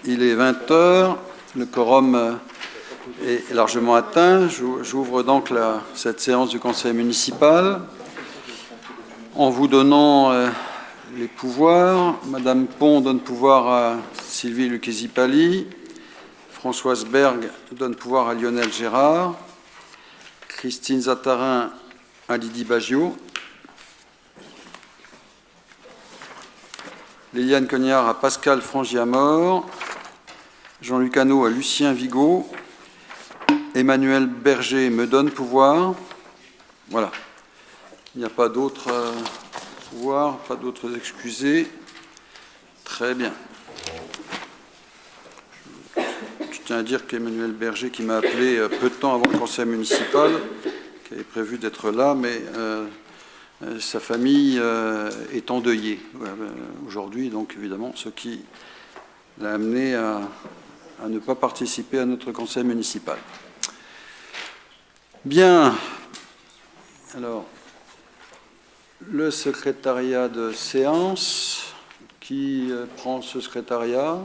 Il est 20 heures, le quorum est largement atteint. J'ouvre donc cette séance du conseil municipal en vous donnant les pouvoirs. Madame Pont donne pouvoir à Sylvie Lucchesi-Palli, Françoise Berg donne pouvoir à Lionel Gérard, Christine Zattarin à Lydie Bagiot, Liliane Cognard à Pascal Frangiamort, Jean-Luc Hannot à Lucien Vigo, Emmanuel Berger me donne pouvoir. Voilà. Il n'y a pas d'autres pouvoirs, pas d'autres excusés. Très bien. Je tiens à dire qu'Emmanuel Berger, qui m'a appelé peu de temps avant le conseil municipal, qui avait prévu d'être là, mais sa famille est endeuillée aujourd'hui, donc évidemment, ce qui l'a amené à ne pas participer à notre conseil municipal. Bien. Alors, le secrétariat de séance, qui prend ce secrétariat?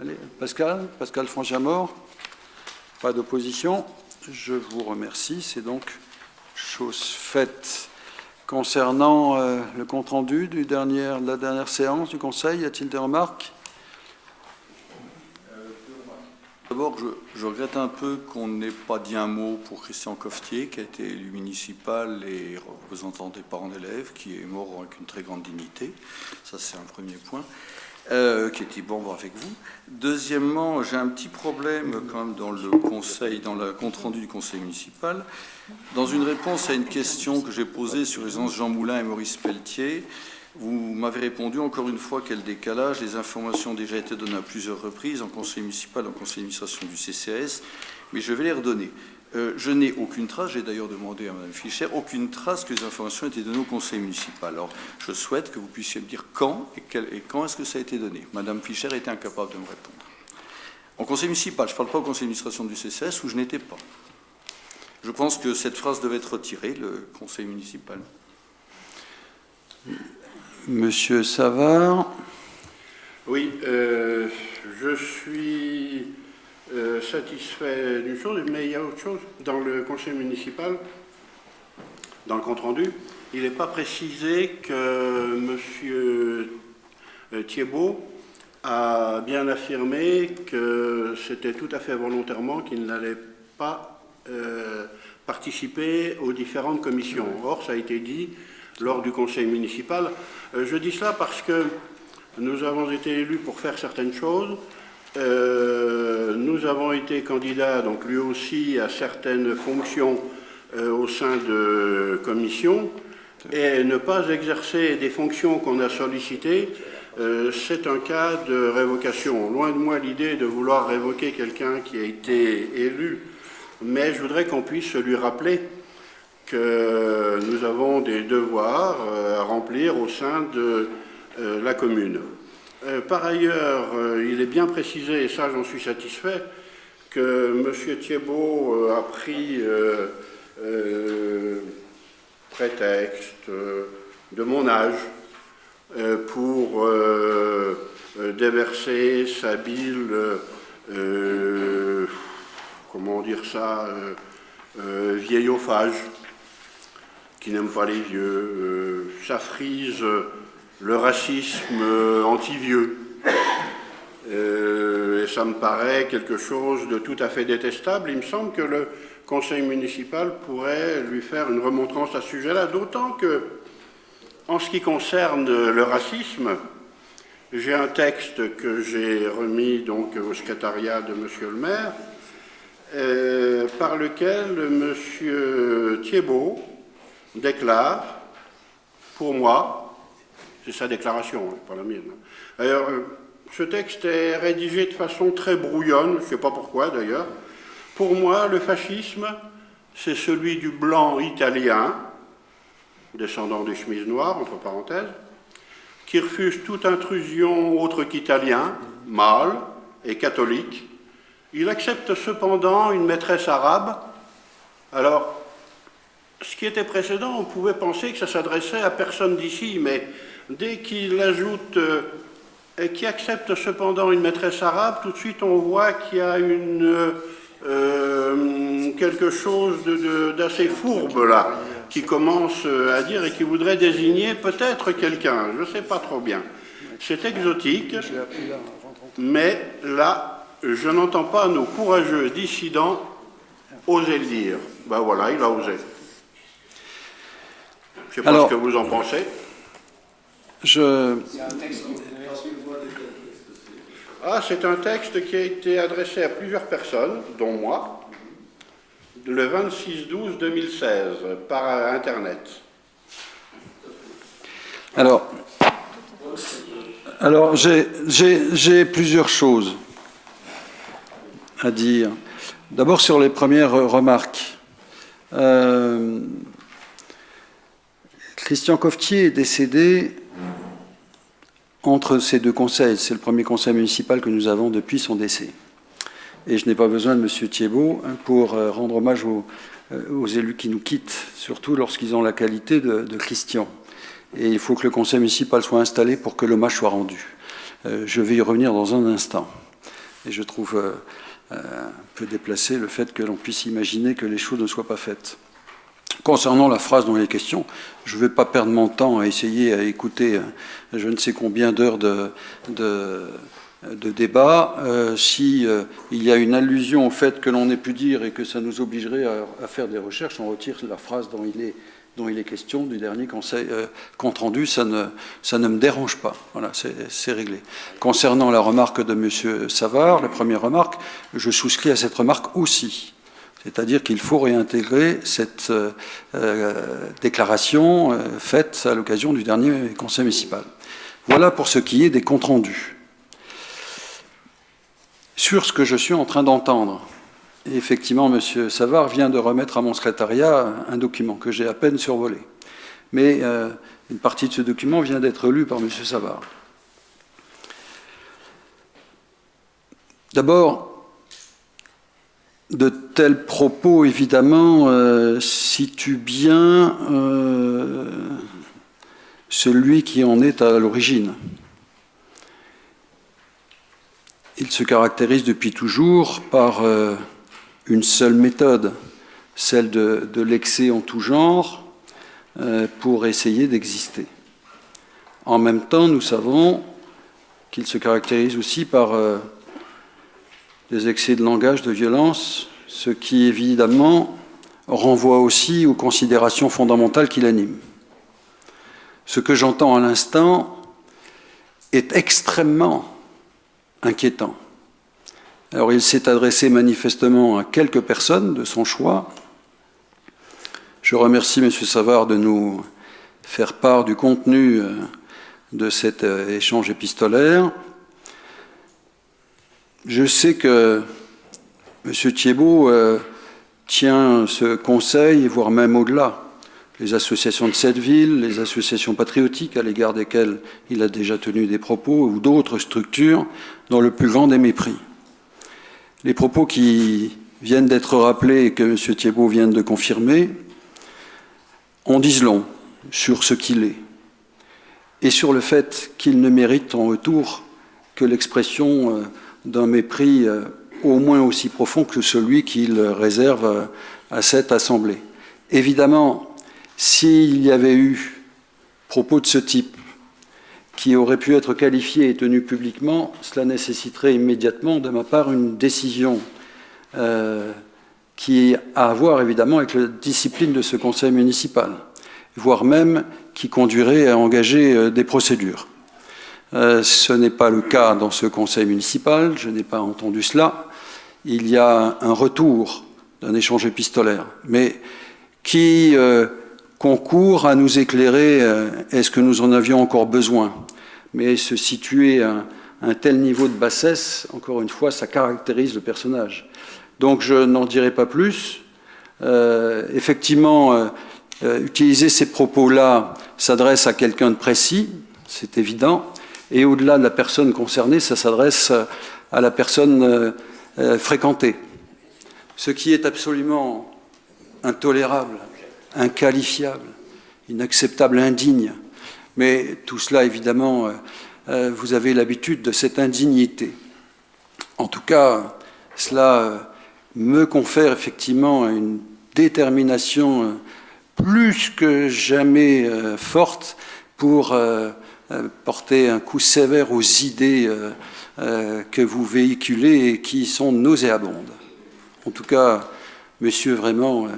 Allez, Pascal Frangiamort, pas d'opposition. Je vous remercie, c'est donc chose faite. Concernant le compte-rendu de la dernière séance du Conseil, y a-t-il des remarques? D'abord, je regrette un peu qu'on n'ait pas dit un mot pour Christian Coffetier, qui a été élu municipal et représentant des parents d'élèves, qui est mort avec une très grande dignité. Ça, c'est un premier point, qui était bon avec vous. Deuxièmement, j'ai un petit problème quand même dans le compte-rendu du conseil municipal. Dans une réponse à une question que j'ai posée sur les Jean Moulin et Maurice Pelletier, vous m'avez répondu encore une fois quel décalage. Les informations ont déjà été données à plusieurs reprises en conseil municipal, en conseil d'administration du CCAS, mais je vais les redonner. Je n'ai aucune trace, j'ai d'ailleurs demandé à Mme Fischer, aucune trace que les informations aient été données au conseil municipal. Alors, je souhaite que vous puissiez me dire quand et quand est-ce que ça a été donné. Mme Fischer était incapable de me répondre. En conseil municipal, je ne parle pas au conseil d'administration du CCAS où je n'étais pas. Je pense que cette phrase devait être retirée, le conseil municipal. Monsieur Savard. Oui, je suis satisfait d'une chose, mais il y a autre chose. Dans le conseil municipal, dans le compte-rendu, il n'est pas précisé que M. Thiebaud a bien affirmé que c'était tout à fait volontairement qu'il n'allait pas participer aux différentes commissions. Or, ça a été dit lors du conseil municipal. Je dis cela parce que nous avons été élus pour faire certaines choses. Nous avons été candidats, donc lui aussi, à certaines fonctions au sein de commissions. Et ne pas exercer des fonctions qu'on a sollicitées, c'est un cas de révocation. Loin de moi l'idée de vouloir révoquer quelqu'un qui a été élu, mais je voudrais qu'on puisse lui rappeler que nous avons des devoirs à remplir au sein de la commune. Par ailleurs, il est bien précisé, et ça j'en suis satisfait, que M. Thiebaud a pris prétexte de mon âge pour déverser sa bile, comment dire ça, vieillophage, qui n'aime pas les vieux, ça frise le racisme anti-vieux. Et ça me paraît quelque chose de tout à fait détestable. Il me semble que le conseil municipal pourrait lui faire une remontrance à ce sujet-là, d'autant que, en ce qui concerne le racisme, j'ai un texte que j'ai remis donc au secrétariat de M. le maire, par lequel M. Thiebaud déclare, pour moi, c'est sa déclaration, pas la mienne. D'ailleurs, ce texte est rédigé de façon très brouillonne, je ne sais pas pourquoi d'ailleurs. Pour moi, le fascisme, c'est celui du blanc italien, descendant des chemises noires, entre parenthèses, qui refuse toute intrusion autre qu'italien, mâle et catholique. Il accepte cependant une maîtresse arabe. Alors, ce qui était précédent, on pouvait penser que ça s'adressait à personne d'ici, mais dès qu'il ajoute et qui accepte cependant une maîtresse arabe, tout de suite on voit qu'il y a quelque chose d'assez fourbe là, qui commence à dire et qui voudrait désigner peut-être quelqu'un, je ne sais pas trop bien. C'est exotique, mais là, je n'entends pas nos courageux dissidents oser le dire. Ben voilà, il a osé. Je ne sais pas ce que vous en pensez. C'est un texte qui a été adressé à plusieurs personnes, dont moi, le 26/12/2016, par Internet. Alors j'ai plusieurs choses à dire. D'abord sur les premières remarques. Christian Coffetier est décédé entre ces deux conseils. C'est le premier conseil municipal que nous avons depuis son décès. Et je n'ai pas besoin de M. Thiebaud pour rendre hommage aux élus qui nous quittent, surtout lorsqu'ils ont la qualité de Christian. Et il faut que le conseil municipal soit installé pour que l'hommage soit rendu. Je vais y revenir dans un instant. Et je trouve un peu déplacé le fait que l'on puisse imaginer que les choses ne soient pas faites. Concernant la phrase dont il est question, je ne vais pas perdre mon temps à essayer à écouter je ne sais combien d'heures de débat. Si il y a une allusion au fait que l'on ait pu dire et que ça nous obligerait à faire des recherches, on retire la phrase dont il est question du dernier conseil compte rendu, ça ne me dérange pas. Voilà, c'est réglé. Concernant la remarque de M. Savard, la première remarque, je souscris à cette remarque aussi. C'est-à-dire qu'il faut réintégrer cette déclaration faite à l'occasion du dernier conseil municipal. Voilà pour ce qui est des comptes rendus. Sur ce que je suis en train d'entendre, et effectivement, M. Savard vient de remettre à mon secrétariat un document que j'ai à peine survolé. Mais une partie de ce document vient d'être lue par M. Savard. D'abord, de tels propos, évidemment, situent bien celui qui en est à l'origine. Il se caractérise depuis toujours par une seule méthode, celle de l'excès en tout genre, pour essayer d'exister. En même temps, nous savons qu'il se caractérise aussi par des excès de langage, de violence, ce qui évidemment renvoie aussi aux considérations fondamentales qui l'animent. Ce que j'entends à l'instant est extrêmement inquiétant. Alors il s'est adressé manifestement à quelques personnes de son choix. Je remercie M. Savard de nous faire part du contenu de cet échange épistolaire. Je sais que M. Thiebaud tient ce conseil, voire même au-delà. Les associations de cette ville, les associations patriotiques à l'égard desquelles il a déjà tenu des propos, ou d'autres structures, dans le plus grand des mépris. Les propos qui viennent d'être rappelés et que M. Thiebaud vient de confirmer en disent long sur ce qu'il est et sur le fait qu'il ne mérite en retour que l'expression d'un mépris au moins aussi profond que celui qu'il réserve à cette Assemblée. Évidemment, s'il y avait eu propos de ce type qui auraient pu être qualifiés et tenus publiquement, cela nécessiterait immédiatement de ma part une décision qui a à voir évidemment avec la discipline de ce conseil municipal, voire même qui conduirait à engager des procédures. Ce n'est pas le cas dans ce conseil municipal, je n'ai pas entendu cela. Il y a un retour d'un échange épistolaire, mais qui concourt à nous éclairer, est-ce que nous en avions encore besoin? Mais se situer à un tel niveau de bassesse, encore une fois, ça caractérise le personnage. Donc je n'en dirai pas plus. Effectivement, utiliser ces propos-là s'adresse à quelqu'un de précis, c'est évident, et au-delà de la personne concernée, ça s'adresse à la personne fréquentée. Ce qui est absolument intolérable, inqualifiable, inacceptable, indigne. Mais tout cela, évidemment, vous avez l'habitude de cette indignité. En tout cas, cela me confère effectivement une détermination plus que jamais forte pour porter un coup sévère aux idées que vous véhiculez et qui sont nauséabondes. En tout cas, monsieur, vraiment,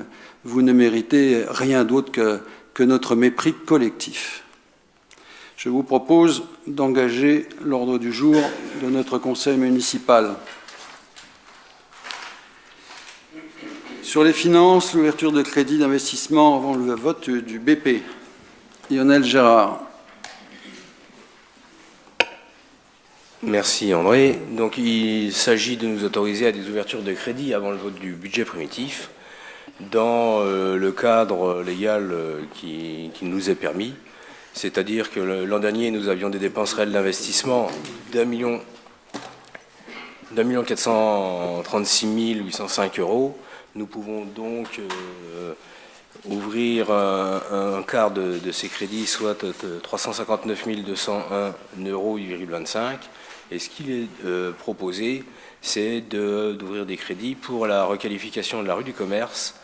vous ne méritez rien d'autre que notre mépris collectif. Je vous propose d'engager l'ordre du jour de notre conseil municipal. Sur les finances, l'ouverture de crédit d'investissement avant le vote du BP. Lionel Gérard. Merci André. Donc il s'agit de nous autoriser à des ouvertures de crédit avant le vote du budget primitif dans le cadre légal qui nous est permis. C'est-à-dire que l'an dernier, nous avions des dépenses réelles d'investissement d'1 436 805 €. Nous pouvons donc ouvrir un quart de ces crédits, soit 359 201 €,25 €. Et ce qu'il est proposé, c'est d'ouvrir des crédits pour la requalification de la rue du Commerce,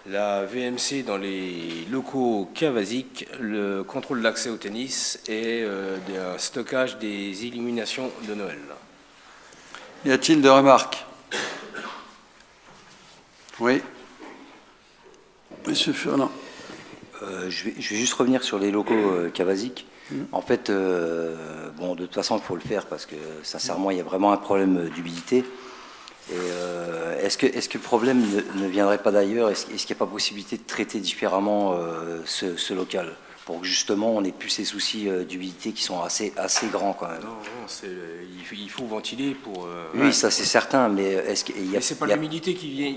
la VMC dans les locaux Cavasic, le contrôle de l'accès au tennis et un stockage des illuminations de Noël. Y a-t-il des remarques? Oui. Monsieur Furlan. Je vais juste revenir sur les locaux Cavasic. En fait, bon, de toute façon, il faut le faire parce que, sincèrement, il y a vraiment un problème d'humidité. Et est-ce que le problème ne viendrait pas d'ailleurs? Est-ce qu'il n'y a pas possibilité de traiter différemment ce local pour que justement on n'ait plus ces soucis d'humidité qui sont assez grands quand même? Non, il faut ventiler pour... oui, ça c'est certain, mais est-ce qu'il y a... c'est pas l'humidité qui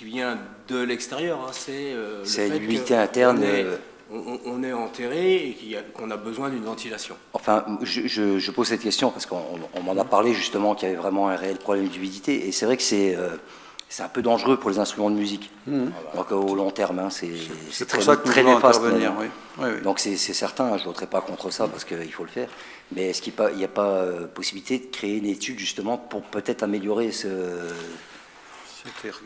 vient de l'extérieur, hein, c'est l'humidité interne. On est enterré et qu'on a besoin d'une ventilation. Enfin, je pose cette question parce qu'on m'en a parlé justement qu'il y avait vraiment un réel problème d'humidité. Et c'est vrai que c'est un peu dangereux pour les instruments de musique. Donc au long terme, hein, c'est pour ça que très nous voulons néfaste. intervenir. Oui. Oui. Donc c'est certain, je ne voterai pas contre ça parce qu'il faut le faire. Mais est-ce qu'il n'y a pas possibilité de créer une étude justement pour peut-être améliorer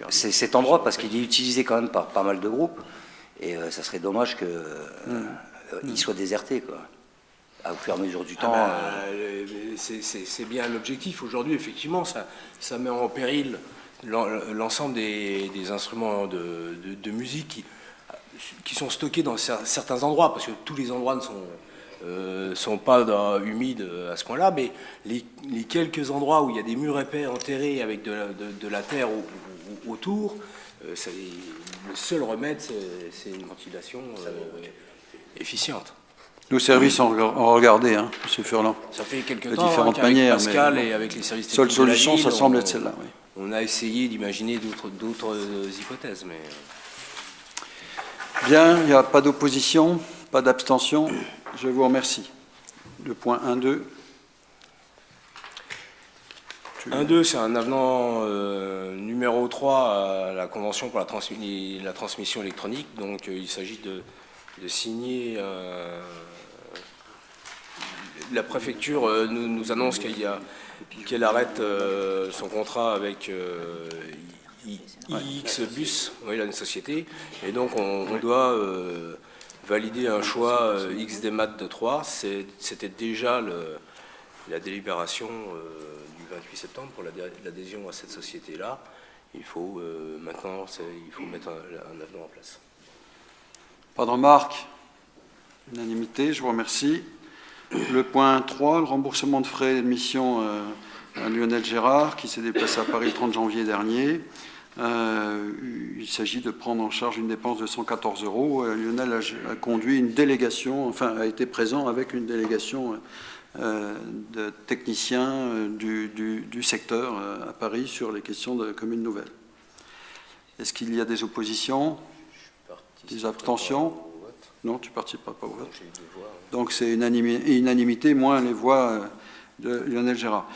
cet endroit, parce qu'il est utilisé quand même par pas mal de groupes. Et ça serait dommage qu'il soit déserté, quoi, au fur et à mesure du temps. C'est bien l'objectif. Aujourd'hui, effectivement, ça met en péril l'ensemble des instruments de musique qui sont stockés dans certains endroits, parce que tous les endroits ne sont pas humides à ce point-là, mais les quelques endroits où il y a des murs épais enterrés avec de la terre autour, le seul remède, c'est une ventilation efficiente. Nos services ont regardé, hein, M. Furlan. Ça fait quelques de temps différentes avec manières, Pascal mais et avec les services seule techniques de la solution, ville, ça semble être celle-là. Oui. On a essayé d'imaginer d'autres hypothèses, mais... Bien, il n'y a pas d'opposition, pas d'abstention. Je vous remercie. Le point 1.2. 1.2, c'est un avenant numéro 3 à la Convention pour la transmission électronique. Donc il s'agit de signer... la préfecture nous annonce qu'elle arrête son contrat avec IXBus, oui, là, une société. Et donc on doit valider un choix XDMAT de 3. C'était déjà la délibération... du 28 septembre pour l'adhésion à cette société-là. Il faut maintenant mettre un avenant en place. Pas de remarques? Unanimité, je vous remercie. Le point 3, le remboursement de frais d'admission à Lionel Gérard, qui s'est déplacé à Paris le 30 janvier dernier. Il s'agit de prendre en charge une dépense de 114 €. Lionel a conduit une délégation, enfin a été présent avec une délégation de techniciens du secteur à Paris sur les questions de communes nouvelles. Est-ce qu'il y a des oppositions? Des abstentions? Non, tu ne participeras pas au vote. Donc c'est unanimité, moins les voix de Lionel Gérard.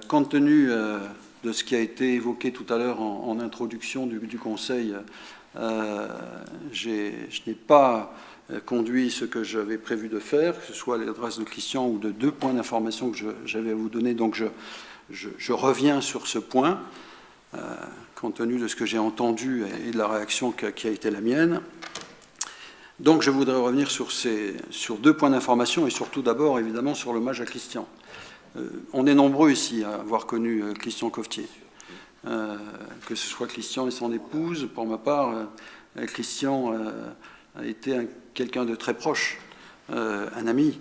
Compte tenu de ce qui a été évoqué tout à l'heure en introduction du Conseil, je n'ai pas conduit ce que j'avais prévu de faire, que ce soit l'adresse de Christian ou de 2 points d'information que j'avais à vous donner. Donc je reviens sur ce point, compte tenu de ce que j'ai entendu et de la réaction qui a été la mienne. Donc je voudrais revenir sur 2 points d'information et surtout d'abord, évidemment, sur l'hommage à Christian. On est nombreux ici à avoir connu Christian Coffetier, que ce soit Christian et son épouse. Pour ma part, Christian a été quelqu'un de très proche, un ami,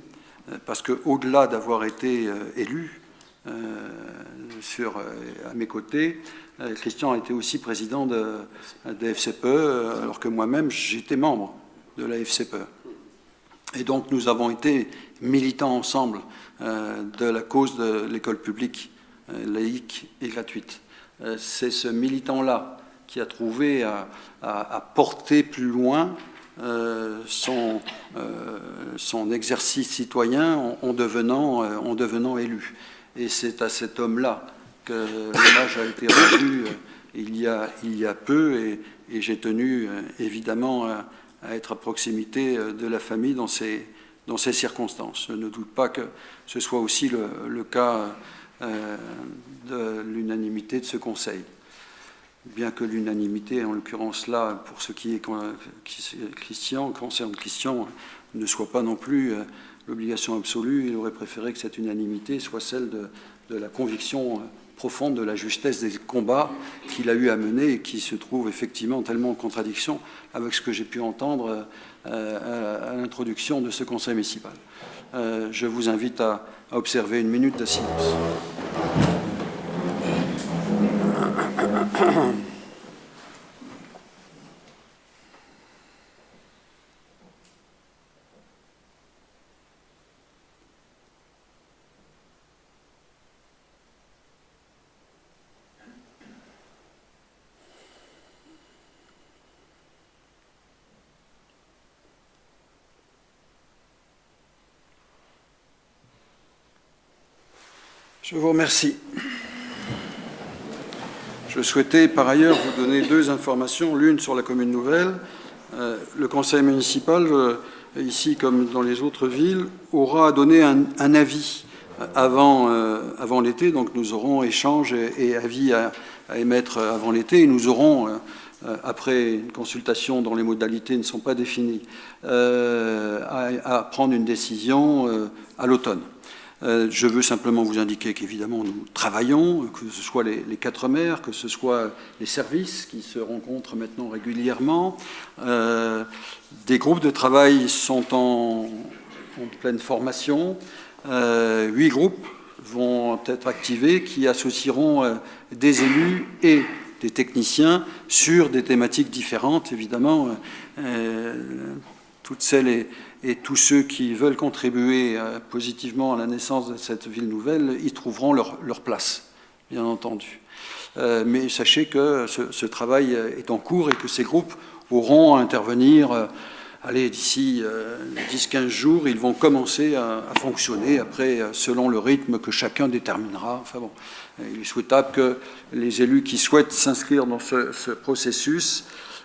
parce qu'au-delà d'avoir été élu à mes côtés, Christian a été aussi président de FCPE, alors que moi-même j'étais membre de la FCPE. Et donc nous avons été militants ensemble de la cause de l'école publique, laïque et gratuite. C'est ce militant-là qui a trouvé à porter plus loin son exercice citoyen en devenant élu. Et c'est à cet homme-là que l'hommage a été rendu il y a peu, et j'ai tenu évidemment à être à proximité de la famille dans ces circonstances. Je ne doute pas que ce soit aussi le cas de l'unanimité de ce Conseil. Bien que l'unanimité, en l'occurrence là, pour ce qui concerne Christian, ne soit pas non plus l'obligation absolue, il aurait préféré que cette unanimité soit celle de la conviction profonde de la justesse des combats qu'il a eu à mener et qui se trouve effectivement tellement en contradiction avec ce que j'ai pu entendre à l'introduction de ce Conseil municipal. Je vous invite à observer 1 minute de silence. Je vous remercie. Je souhaitais par ailleurs vous donner 2 informations, l'une sur la commune nouvelle. Le conseil municipal, ici comme dans les autres villes, aura donné un avis avant l'été, donc nous aurons échange et avis à émettre avant l'été, et nous aurons, après une consultation dont les modalités ne sont pas définies, à prendre une décision à l'automne. Je veux simplement vous indiquer qu'évidemment nous travaillons, que ce soit les 4 maires, que ce soit les services qui se rencontrent maintenant régulièrement. Des groupes de travail sont en pleine formation. 8 groupes vont être activés qui associeront des élus et des techniciens sur des thématiques différentes, évidemment. Toutes celles et tous ceux qui veulent contribuer positivement à la naissance de cette ville nouvelle y trouveront leur place, bien entendu. Mais sachez que ce travail est en cours et que ces groupes auront à intervenir, d'ici 10-15 jours, ils vont commencer à fonctionner, après, selon le rythme que chacun déterminera. Enfin bon, il est souhaitable que les élus qui souhaitent s'inscrire dans ce processus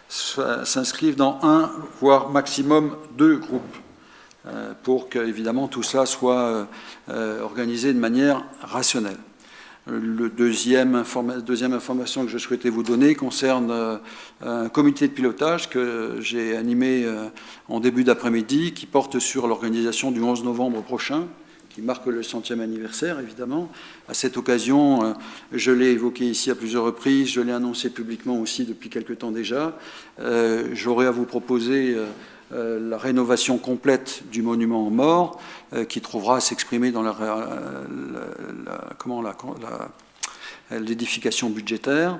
s'inscrivent dans 1, voire maximum 2 groupes, pour que, évidemment, tout cela soit organisé de manière rationnelle. La deuxième information que je souhaitais vous donner concerne un comité de pilotage que j'ai animé en début d'après-midi, qui porte sur l'organisation du 11 novembre prochain, qui marque le 100e anniversaire, évidemment. À cette occasion, je l'ai évoqué ici à plusieurs reprises, je l'ai annoncé publiquement aussi depuis quelque temps déjà. J'aurai à vous proposer la rénovation complète du monument aux morts, qui trouvera à s'exprimer dans l'édification budgétaire.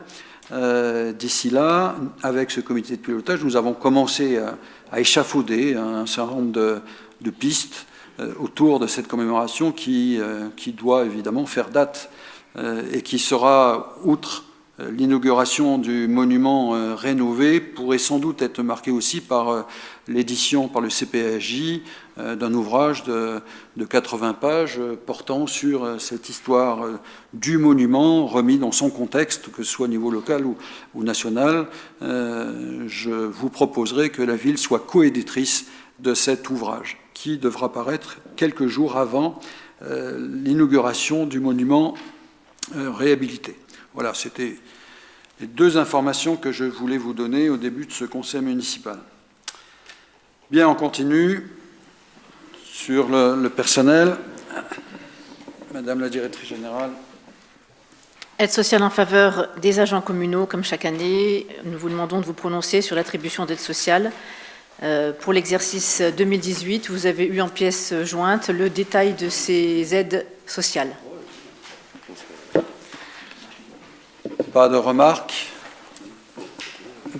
D'ici là, avec ce comité de pilotage, nous avons commencé à échafauder un certain nombre de pistes autour de cette commémoration qui doit évidemment faire date et qui sera, outre l'inauguration du monument rénové, pourrait sans doute être marquée aussi par l'édition par le CPAJ d'un ouvrage de 80 pages portant sur cette histoire du monument remis dans son contexte, que ce soit au niveau local ou national. Je vous proposerai que la ville soit coéditrice de cet ouvrage, qui devra paraître quelques jours avant l'inauguration du monument réhabilité. Voilà, c'était les deux informations que je voulais vous donner au début de ce conseil municipal. Bien, on continue sur le personnel. Madame la directrice générale. Aide sociale en faveur des agents communaux, comme chaque année, nous vous demandons de vous prononcer sur l'attribution d'aide sociale. Pour l'exercice 2018, vous avez eu en pièce jointe le détail de ces aides sociales. Pas de remarques,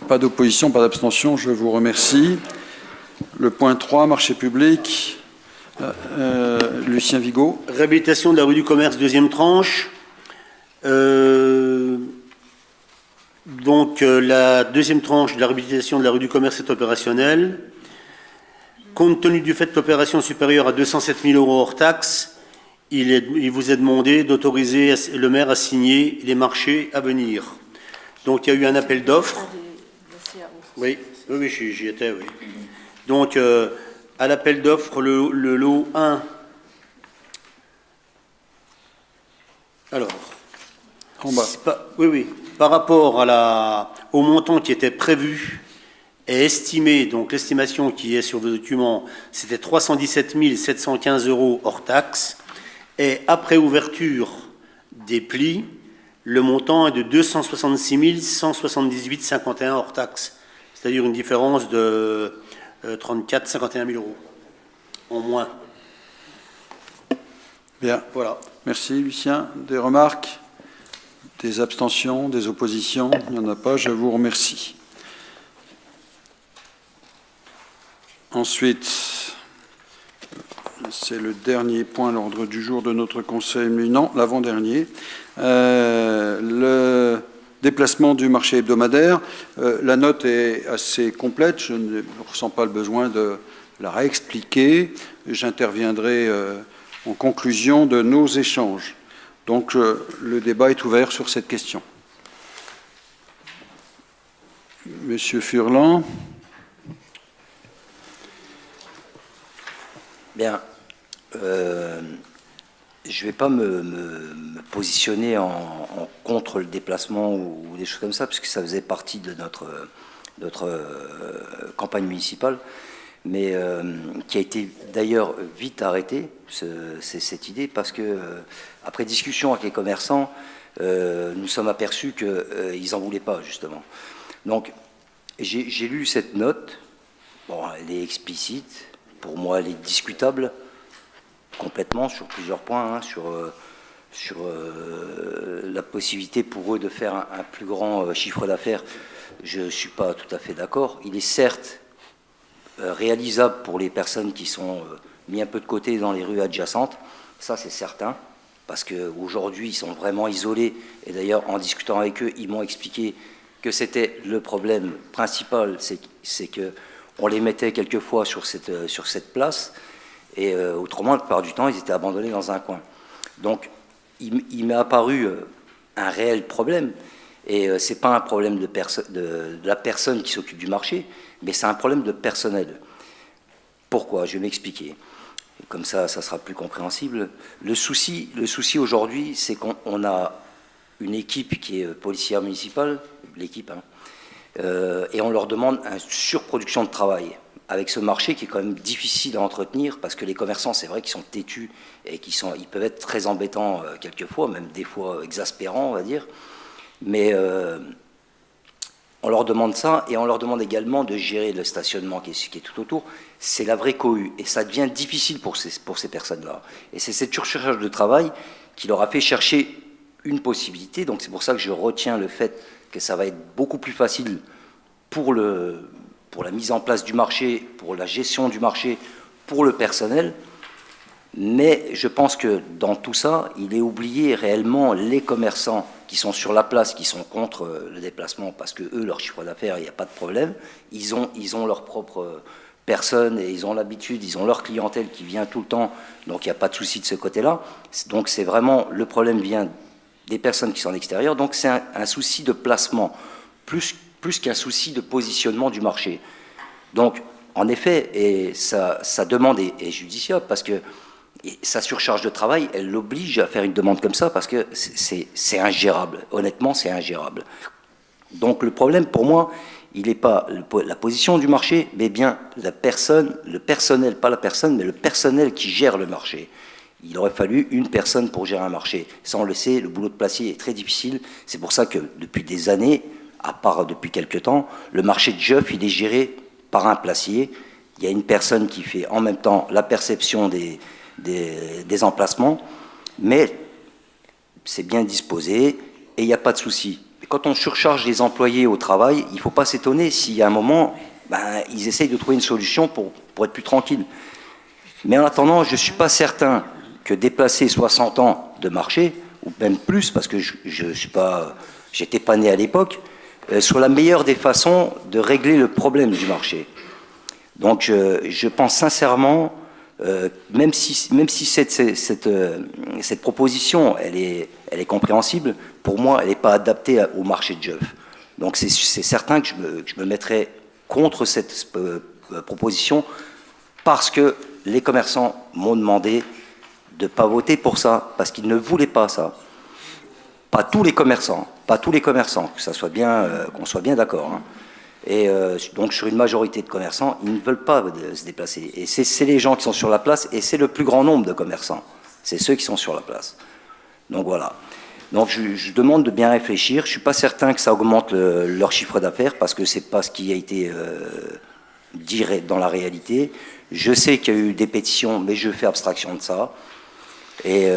pas d'opposition, pas d'abstention, je vous remercie. Le point 3, marché public, Lucien Vigo. Réhabilitation de la rue du Commerce, deuxième tranche. La deuxième tranche de la réhabilitation de la rue du Commerce est opérationnelle. Compte tenu du fait que l'opération est supérieure à 207 000 € hors taxe, il vous est demandé d'autoriser le maire à signer les marchés à venir. Donc il y a eu un appel d'offres. Oui, j'y étais, oui. Donc à l'appel d'offres, le lot 1. Alors, en bas. Par rapport au montant qui était prévu et estimé, donc l'estimation qui est sur vos documents, c'était 317 715 € hors taxe. Et après ouverture des plis, le montant est de 266 178,51 hors taxe. C'est-à-dire une différence de 51 000 € en moins. Bien. Voilà. Merci, Lucien. Des remarques, des abstentions, des oppositions? Il n'y en a pas, je vous remercie. Ensuite, c'est le dernier point à l'ordre du jour de notre conseil, non, l'avant-dernier. Le déplacement du marché hebdomadaire. La note est assez complète, je ne ressens pas le besoin de la réexpliquer. J'interviendrai en conclusion de nos échanges. Donc, le débat est ouvert sur cette question. Monsieur Furlan. Bien. Je ne vais pas me positionner en contre le déplacement ou des choses comme ça, puisque ça faisait partie de notre campagne municipale, mais qui a été d'ailleurs vite arrêtée, c'est cette idée, parce que après discussion avec les commerçants, nous sommes aperçus qu'ils n'en voulaient pas, justement. Donc, j'ai lu cette note. Bon, elle est explicite. Pour moi, elle est discutable complètement sur plusieurs points, hein, sur la possibilité pour eux de faire un plus grand chiffre d'affaires. Je ne suis pas tout à fait d'accord. Il est certes réalisable pour les personnes qui sont mis un peu de côté dans les rues adjacentes, ça c'est certain, parce qu'aujourd'hui ils sont vraiment isolés, et d'ailleurs en discutant avec eux, ils m'ont expliqué que c'était le problème principal, c'est qu'on les mettait quelquefois sur cette place, et autrement, la plupart du temps, ils étaient abandonnés dans un coin. Donc, il m'est apparu un réel problème, et ce n'est pas un problème de la personne qui s'occupe du marché, mais c'est un problème de personnel. Pourquoi? Je vais m'expliquer. Comme ça, ça sera plus compréhensible. Le souci aujourd'hui, c'est qu'on a une équipe qui est policière municipale, l'équipe, hein, et on leur demande une surproduction de travail, avec ce marché qui est quand même difficile à entretenir, parce que les commerçants, c'est vrai qu'ils sont têtus, et ils peuvent être très embêtants quelquefois, même des fois exaspérants, on va dire, mais on leur demande ça, et on leur demande également de gérer le stationnement qui est tout autour. C'est la vraie cohue, et ça devient difficile pour ces personnes-là. Et c'est cette surcharge de travail qui leur a fait chercher une possibilité, donc c'est pour ça que je retiens le fait que ça va être beaucoup plus facile pour la mise en place du marché, pour la gestion du marché, pour le personnel. Mais je pense que dans tout ça, il est oublié réellement les commerçants qui sont sur la place, qui sont contre le déplacement, parce que eux, leur chiffre d'affaires, il n'y a pas de problème. Ils ont leur propre personne, et ils ont l'habitude, ils ont leur clientèle qui vient tout le temps, donc il n'y a pas de souci de ce côté-là. Donc c'est vraiment, le problème vient des personnes qui sont à l'extérieur, donc c'est un souci de placement, plus qu'un souci de positionnement du marché. Donc, en effet, et sa demande est judiciable parce que sa surcharge de travail, elle l'oblige à faire une demande comme ça parce que c'est ingérable. Honnêtement, c'est ingérable. Donc le problème pour moi, il n'est pas la position du marché, mais bien la personne, le personnel, pas la personne, mais le personnel qui gère le marché. Il aurait fallu une personne pour gérer un marché. Ça, on le sait, le boulot de placier est très difficile. C'est pour ça que depuis des années, à part depuis quelques temps, le marché de Jeuf, il est géré par un placier. Il y a une personne qui fait en même temps la perception des emplacements, mais c'est bien disposé et il n'y a pas de souci. Quand on surcharge les employés au travail, il ne faut pas s'étonner s'il y a un moment, ils essayent de trouver une solution pour être plus tranquilles. Mais en attendant, je ne suis pas certain que déplacer 60 ans de marché, ou même plus, parce que je n'étais pas né à l'époque, soit la meilleure des façons de régler le problème du marché. Donc je pense sincèrement, même si cette proposition elle est compréhensible, pour moi elle n'est pas adaptée au marché de Jeuf. Donc c'est certain que je me mettrai contre cette proposition parce que les commerçants m'ont demandé de ne pas voter pour ça, parce qu'ils ne voulaient pas ça. Pas tous les commerçants, que ça soit bien, qu'on soit bien d'accord. Hein. Et donc sur une majorité de commerçants, ils ne veulent pas se déplacer. Et c'est les gens qui sont sur la place, et c'est le plus grand nombre de commerçants. C'est ceux qui sont sur la place. Donc voilà. Donc je demande de bien réfléchir. Je ne suis pas certain que ça augmente leur chiffre d'affaires, parce que ce n'est pas ce qui a été dit dans la réalité. Je sais qu'il y a eu des pétitions, mais je fais abstraction de ça. Et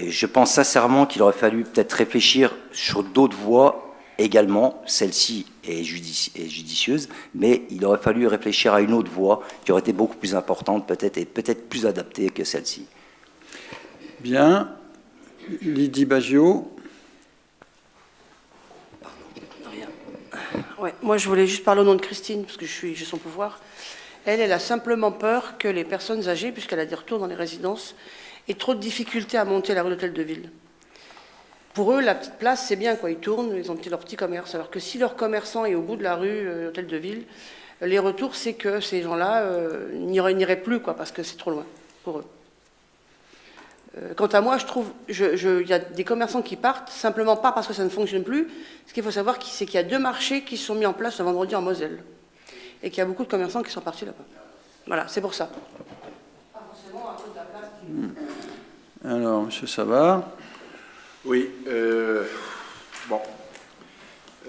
je pense sincèrement qu'il aurait fallu peut-être réfléchir sur d'autres voies également. Celle-ci est judicieuse, mais il aurait fallu réfléchir à une autre voie qui aurait été beaucoup plus importante peut-être et peut-être plus adaptée que celle-ci. Bien. Lydie Baggio. Ouais, moi, je voulais juste parler au nom de Christine, parce que j'ai son pouvoir. Elle a simplement peur que les personnes âgées, puisqu'elle a des retours dans les résidences, aient trop de difficultés à monter la rue d'Hôtel de Ville. Pour eux, la petite place, c'est bien, quoi. Ils tournent, ils ont leur petit commerce. Alors que si leur commerçant est au bout de la rue Hôtel de Ville, les retours, c'est que ces gens-là n'iraient plus, quoi, parce que c'est trop loin pour eux. Quant à moi, je trouve, il y a des commerçants qui partent, simplement pas parce que ça ne fonctionne plus. Ce qu'il faut savoir, c'est qu'il y a 2 marchés qui se sont mis en place ce vendredi en Moselle. Et qu'il y a beaucoup de commerçants qui sont partis là-bas. Voilà, c'est pour ça. Alors, M. Savard. Oui, bon.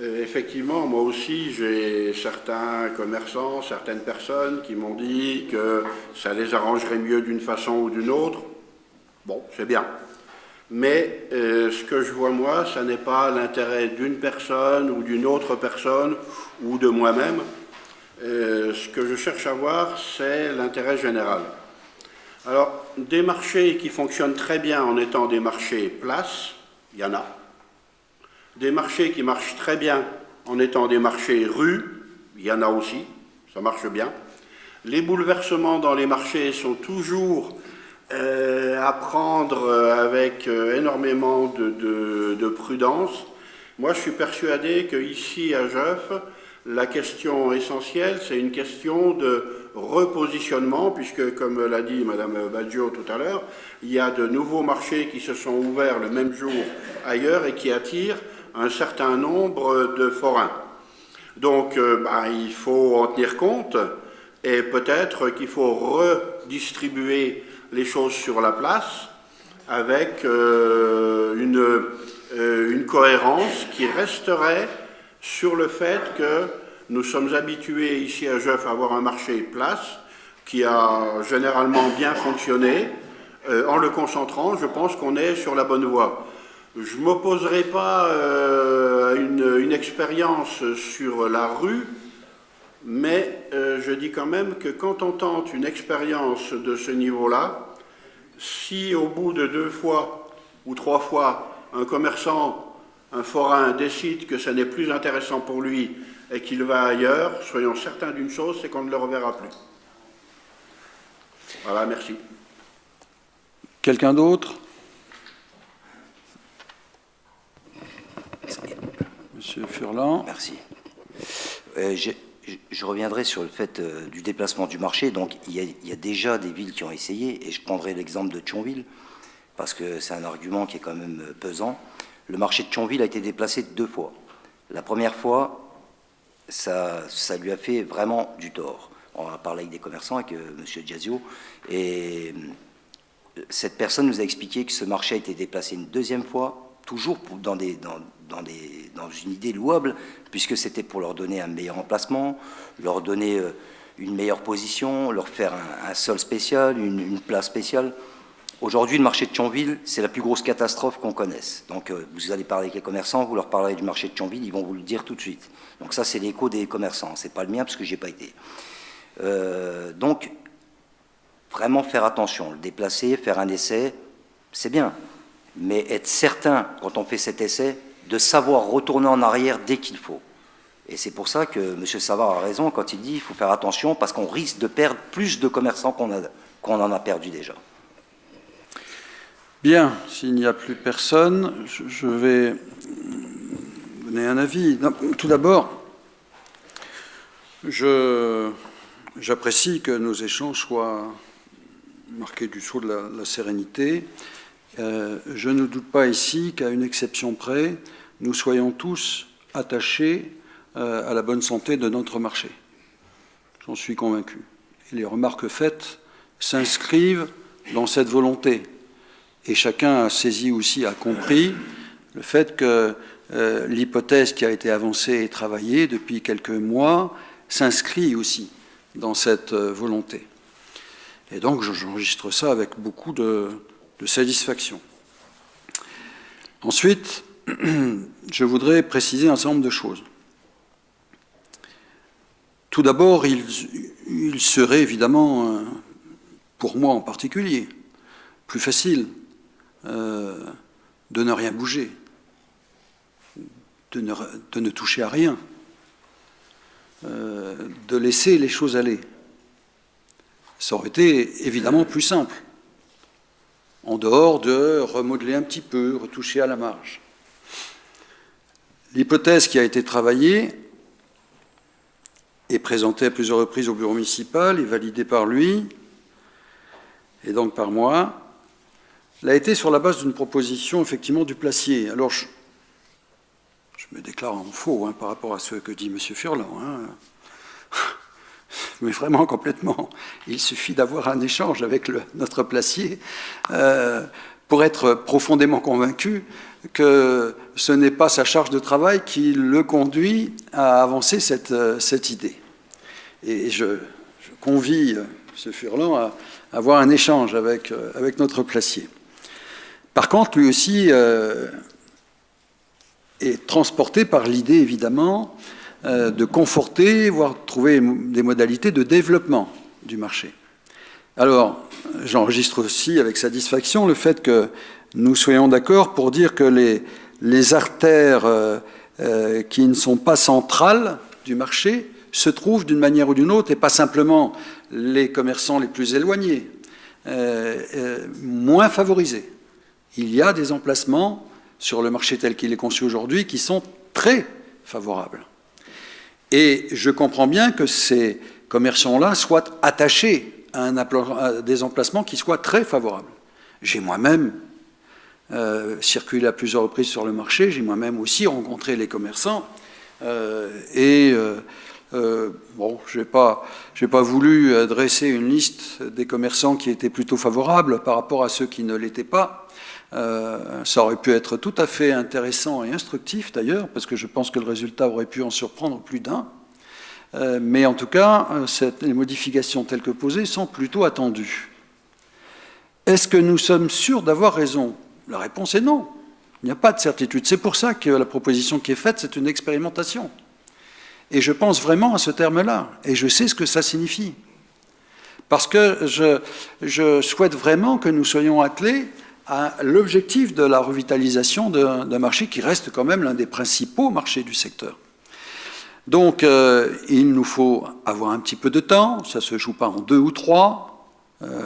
Effectivement, moi aussi, j'ai certains commerçants, certaines personnes qui m'ont dit que ça les arrangerait mieux d'une façon ou d'une autre. Bon, c'est bien. Mais ce que je vois, moi, ça n'est pas l'intérêt d'une personne ou d'une autre personne ou de moi-même. Ce que je cherche à voir, c'est l'intérêt général. Alors, des marchés qui fonctionnent très bien en étant des marchés places, il y en a. Des marchés qui marchent très bien en étant des marchés rues, il y en a aussi, ça marche bien. Les bouleversements dans les marchés sont toujours à prendre avec énormément de prudence. Moi, je suis persuadé qu'ici, à Jeuf, la question essentielle, c'est une question de repositionnement, puisque, comme l'a dit Mme Baggio tout à l'heure, il y a de nouveaux marchés qui se sont ouverts le même jour ailleurs et qui attirent un certain nombre de forains. Donc, il faut en tenir compte et peut-être qu'il faut redistribuer les choses sur la place avec une cohérence qui resterait sur le fait que nous sommes habitués ici à Jeuf à avoir un marché place qui a généralement bien fonctionné. En le concentrant, je pense qu'on est sur la bonne voie. Je ne m'opposerai pas à une expérience sur la rue, mais je dis quand même que quand on tente une expérience de ce niveau-là, si au bout de 2 fois ou 3 fois, un commerçant, un forain décide que ce n'est plus intéressant pour lui et qu'il va ailleurs, soyons certains d'une chose, c'est qu'on ne le reverra plus. Voilà, merci. Quelqu'un d'autre? Monsieur Furlan. Merci. je reviendrai sur le fait du déplacement du marché. Donc, il y a déjà des villes qui ont essayé, et je prendrai l'exemple de Thionville, parce que c'est un argument qui est quand même pesant. Le marché de Thionville a été déplacé 2 fois. La première fois, ça lui a fait vraiment du tort. On a parlé avec des commerçants, avec M. Diazio, et cette personne nous a expliqué que ce marché a été déplacé une 2e fois, toujours dans une idée louable, puisque c'était pour leur donner un meilleur emplacement, leur donner une meilleure position, leur faire un sol spécial, une place spéciale. Aujourd'hui, le marché de Thionville, c'est la plus grosse catastrophe qu'on connaisse. Donc, vous allez parler avec les commerçants, vous leur parlerez du marché de Thionville, ils vont vous le dire tout de suite. Donc ça, c'est l'écho des commerçants, c'est pas le mien, parce que j'y ai pas été. Donc, vraiment faire attention, le déplacer, faire un essai, c'est bien. Mais être certain, quand on fait cet essai, de savoir retourner en arrière dès qu'il faut. Et c'est pour ça que M. Savard a raison quand il dit qu'il faut faire attention, parce qu'on risque de perdre plus de commerçants qu'on en a perdu déjà. Bien, s'il n'y a plus personne, je vais donner un avis. Non, tout d'abord, j'apprécie que nos échanges soient marqués du sceau de la sérénité. Je ne doute pas ici qu'à une exception près, nous soyons tous attachés à la bonne santé de notre marché. J'en suis convaincu. Et les remarques faites s'inscrivent dans cette volonté. Et chacun a saisi aussi, a compris le fait que l'hypothèse qui a été avancée et travaillée depuis quelques mois s'inscrit aussi dans cette volonté. Et donc j'enregistre ça avec beaucoup de satisfaction. Ensuite, je voudrais préciser un certain nombre de choses. Tout d'abord, il serait évidemment, pour moi en particulier, plus facile de ne rien bouger, de ne toucher à rien, de laisser les choses aller. Ça aurait été évidemment plus simple, en dehors de remodeler un petit peu, retoucher à la marge. L'hypothèse qui a été travaillée est présentée à plusieurs reprises au bureau municipal et validée par lui, et donc par moi. Elle a été sur la base d'une proposition, effectivement, du placier. Alors, je me déclare en faux par rapport à ce que dit M. Furlan. Mais vraiment complètement. Il suffit d'avoir un échange avec notre placier pour être profondément convaincu que ce n'est pas sa charge de travail qui le conduit à avancer cette idée. Et je convie M. Furlan à avoir un échange avec notre placier. Par contre, lui aussi est transporté par l'idée, évidemment, de conforter, voire trouver des modalités de développement du marché. Alors, j'enregistre aussi avec satisfaction le fait que nous soyons d'accord pour dire que les artères qui ne sont pas centrales du marché se trouvent d'une manière ou d'une autre, et pas simplement les commerçants les plus éloignés, moins favorisés. Il y a des emplacements sur le marché tel qu'il est conçu aujourd'hui qui sont très favorables. Et je comprends bien que ces commerçants-là soient attachés à des emplacements qui soient très favorables. J'ai moi-même circulé à plusieurs reprises sur le marché, j'ai moi-même aussi rencontré les commerçants, bon, je n'ai pas voulu dresser une liste des commerçants qui étaient plutôt favorables par rapport à ceux qui ne l'étaient pas. Ça aurait pu être tout à fait intéressant et instructif d'ailleurs, parce que je pense que le résultat aurait pu en surprendre plus d'un. Mais en tout cas, les modifications telles que posées sont plutôt attendues. Est-ce que nous sommes sûrs d'avoir raison? La réponse est non. Il n'y a pas de certitude. C'est pour ça que la proposition qui est faite, c'est une expérimentation. Et je pense vraiment à ce terme-là. Et je sais ce que ça signifie. Parce que je souhaite vraiment que nous soyons attelés à l'objectif de la revitalisation d'un marché qui reste quand même l'un des principaux marchés du secteur. Donc, il nous faut avoir un petit peu de temps. Ça ne se joue pas en 2 ou 3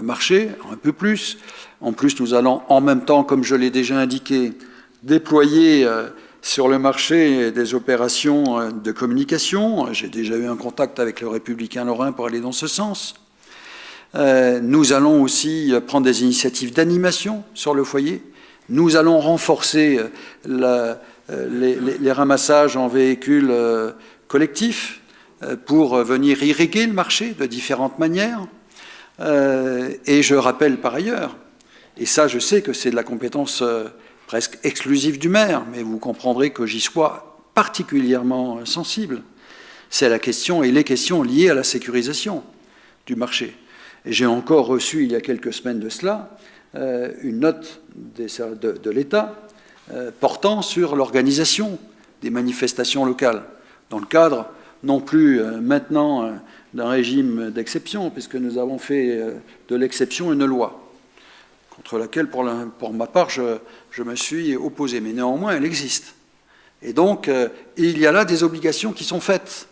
marchés, un peu plus. En plus, nous allons en même temps, comme je l'ai déjà indiqué, déployer Sur le marché des opérations de communication, j'ai déjà eu un contact avec le Républicain Lorrain pour aller dans ce sens. Nous allons aussi prendre des initiatives d'animation sur le foyer. Nous allons renforcer les ramassages en véhicules collectifs pour venir irriguer le marché de différentes manières. Et je rappelle par ailleurs, et ça je sais que c'est de la compétence presque exclusive du maire, mais vous comprendrez que j'y sois particulièrement sensible, c'est la question et les questions liées à la sécurisation du marché. Et j'ai encore reçu, il y a quelques semaines de cela, une note de l'État portant sur l'organisation des manifestations locales, dans le cadre non plus maintenant d'un régime d'exception, puisque nous avons fait de l'exception une loi, contre laquelle, pour ma part, je me suis opposé. Mais néanmoins, elle existe. Et donc, il y a là des obligations qui sont faites.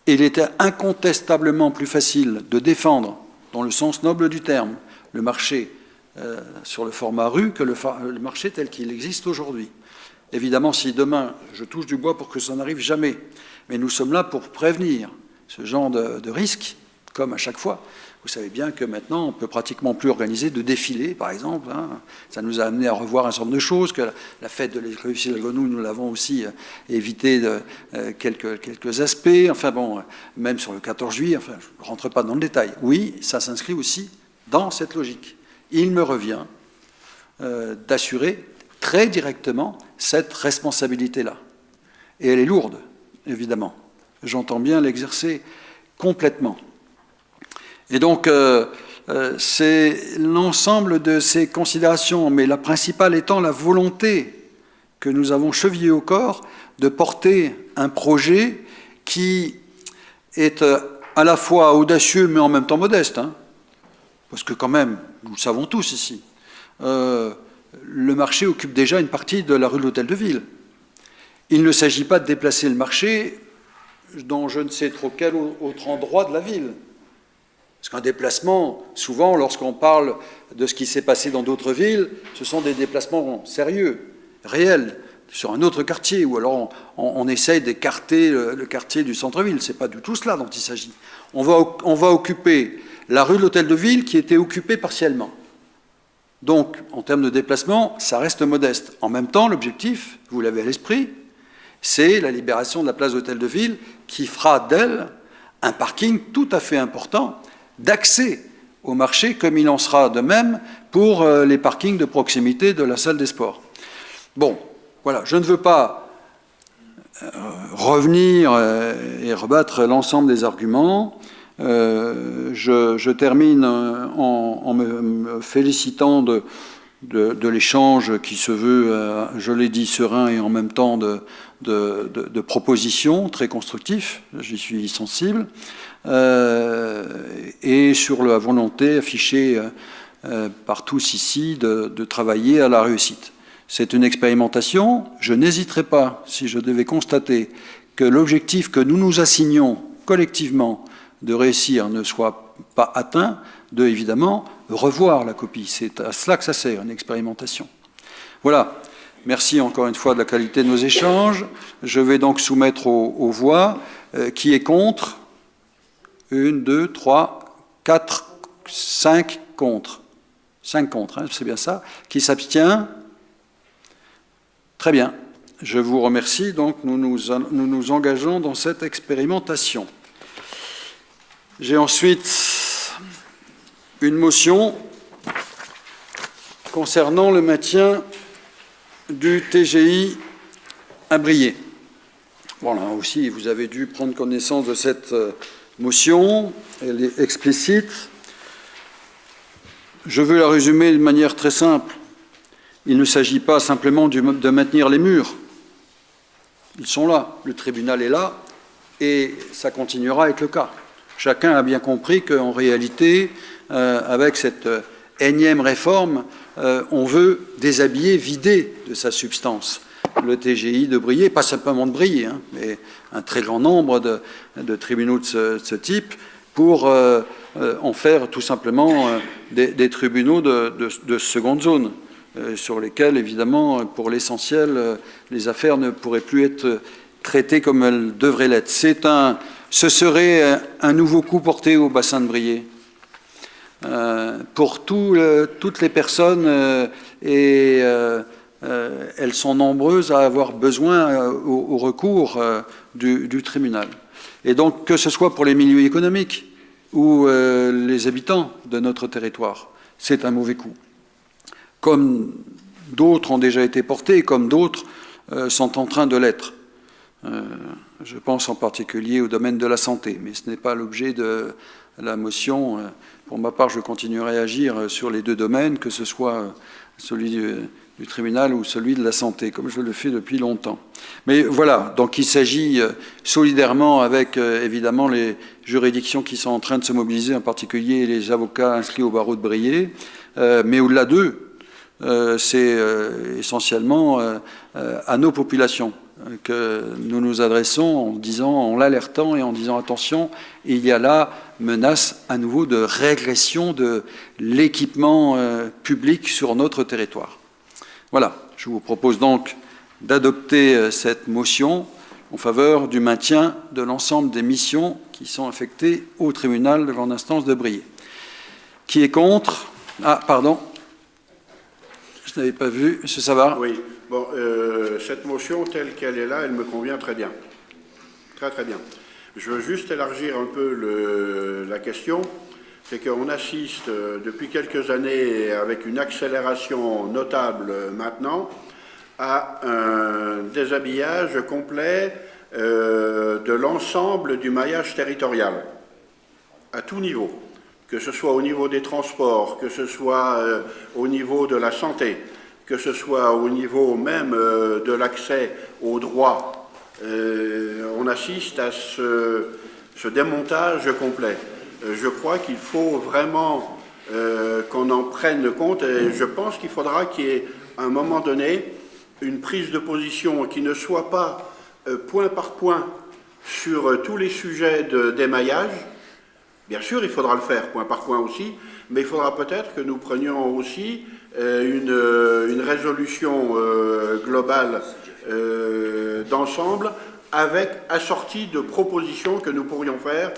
Et il était incontestablement plus facile de défendre, dans le sens noble du terme, le marché sur le format rue que le marché tel qu'il existe aujourd'hui. Évidemment, si demain, je touche du bois pour que ça n'arrive jamais, mais nous sommes là pour prévenir ce genre de risque, comme à chaque fois. Vous savez bien que maintenant, on ne peut pratiquement plus organiser de défilés, par exemple. Hein. Ça nous a amené à revoir un certain nombre de choses, que la fête de l'écologie de la Grenouille, nous l'avons aussi évité quelques aspects. Enfin bon, même sur le 14 juillet, enfin, je ne rentre pas dans le détail. Oui, ça s'inscrit aussi dans cette logique. Il me revient d'assurer très directement cette responsabilité-là. Et elle est lourde, évidemment. J'entends bien l'exercer complètement. Et donc, c'est l'ensemble de ces considérations, mais la principale étant la volonté que nous avons chevillée au corps de porter un projet qui est à la fois audacieux, mais en même temps modeste. Hein, parce que quand même, nous le savons tous ici, le marché occupe déjà une partie de la rue de l'Hôtel de Ville. Il ne s'agit pas de déplacer le marché dans je ne sais trop quel autre endroit de la ville. Parce qu'un déplacement, souvent, lorsqu'on parle de ce qui s'est passé dans d'autres villes, ce sont des déplacements sérieux, réels, sur un autre quartier, ou alors on essaye d'écarter le quartier du centre-ville. Ce n'est pas du tout cela dont il s'agit. On va occuper la rue de l'Hôtel de Ville qui était occupée partiellement. Donc, en termes de déplacement, ça reste modeste. En même temps, l'objectif, vous l'avez à l'esprit, c'est la libération de la place d'Hôtel de Ville qui fera d'elle un parking tout à fait important d'accès au marché, comme il en sera de même pour les parkings de proximité de la salle des sports. Bon, voilà, je ne veux pas revenir et rebattre l'ensemble des arguments. Je termine en me félicitant de l'échange qui se veut, je l'ai dit, serein et en même temps de propositions très constructifs. J'y suis sensible. Et sur la volonté affichée par tous ici de travailler à la réussite. C'est une expérimentation. Je n'hésiterai pas, si je devais constater que l'objectif que nous nous assignons collectivement de réussir ne soit pas atteint, de, évidemment, revoir la copie. C'est à cela que ça sert, une expérimentation. Voilà. Merci encore une fois de la qualité de nos échanges. Je vais donc soumettre aux voix. Qui est contre ? 1, 2, 3, 4, 5 contre. 5 contre, hein, c'est bien ça. Qui s'abstient ? Très bien. Je vous remercie. Donc, nous nous engageons dans cette expérimentation. J'ai ensuite une motion concernant le maintien du TGI à Briey. Bon, là aussi, vous avez dû prendre connaissance de cette motion. Elle est explicite. Je veux la résumer de manière très simple. Il ne s'agit pas simplement de maintenir les murs. Ils sont là. Le tribunal est là et ça continuera à être le cas. Chacun a bien compris qu'en réalité, avec cette énième réforme, on veut déshabiller, vider de sa substance le TGI de Briey, pas simplement de Briey, hein, mais un très grand nombre de tribunaux de ce type, pour en faire tout simplement des tribunaux de seconde zone. sur lesquels, évidemment, pour l'essentiel, les affaires ne pourraient plus être traitées comme elles devraient l'être. Ce serait un nouveau coup porté au bassin de Briey. Pour toutes les personnes, elles sont nombreuses à avoir besoin au recours du tribunal. Et donc, que ce soit pour les milieux économiques ou les habitants de notre territoire, c'est un mauvais coup. Comme d'autres ont déjà été portés, comme d'autres sont en train de l'être. Je pense en particulier au domaine de la santé, mais ce n'est pas l'objet de la motion. Pour ma part, je continuerai à agir sur les deux domaines, que ce soit celui du tribunal ou celui de la santé, comme je le fais depuis longtemps. Mais voilà, donc il s'agit solidairement avec, évidemment, les juridictions qui sont en train de se mobiliser, en particulier les avocats inscrits au barreau de Briey, mais au-delà d'eux, c'est essentiellement à nos populations que nous nous adressons en l'alertant et en disant attention, il y a là menace à nouveau de régression de l'équipement public sur notre territoire. Voilà, je vous propose donc d'adopter cette motion en faveur du maintien de l'ensemble des missions qui sont affectées au tribunal de grande instance de Briey. Qui est contre? Ah, pardon. Je n'avais pas vu. Monsieur Savard. Oui. Bon, cette motion telle qu'elle est là, elle me convient très bien. Très, très bien. Je veux juste élargir un peu la question. C'est qu'on assiste depuis quelques années, avec une accélération notable maintenant, à un déshabillage complet de l'ensemble du maillage territorial, à tout niveau. Que ce soit au niveau des transports, que ce soit au niveau de la santé, que ce soit au niveau même de l'accès aux droits. On assiste à ce démontage complet. Je crois qu'il faut vraiment qu'on en prenne compte et je pense qu'il faudra qu'il y ait à un moment donné une prise de position qui ne soit pas point par point sur tous les sujets d'émaillage. Bien sûr, il faudra le faire point par point aussi, mais il faudra peut-être que nous prenions aussi une résolution globale d'ensemble avec assortie de propositions que nous pourrions faire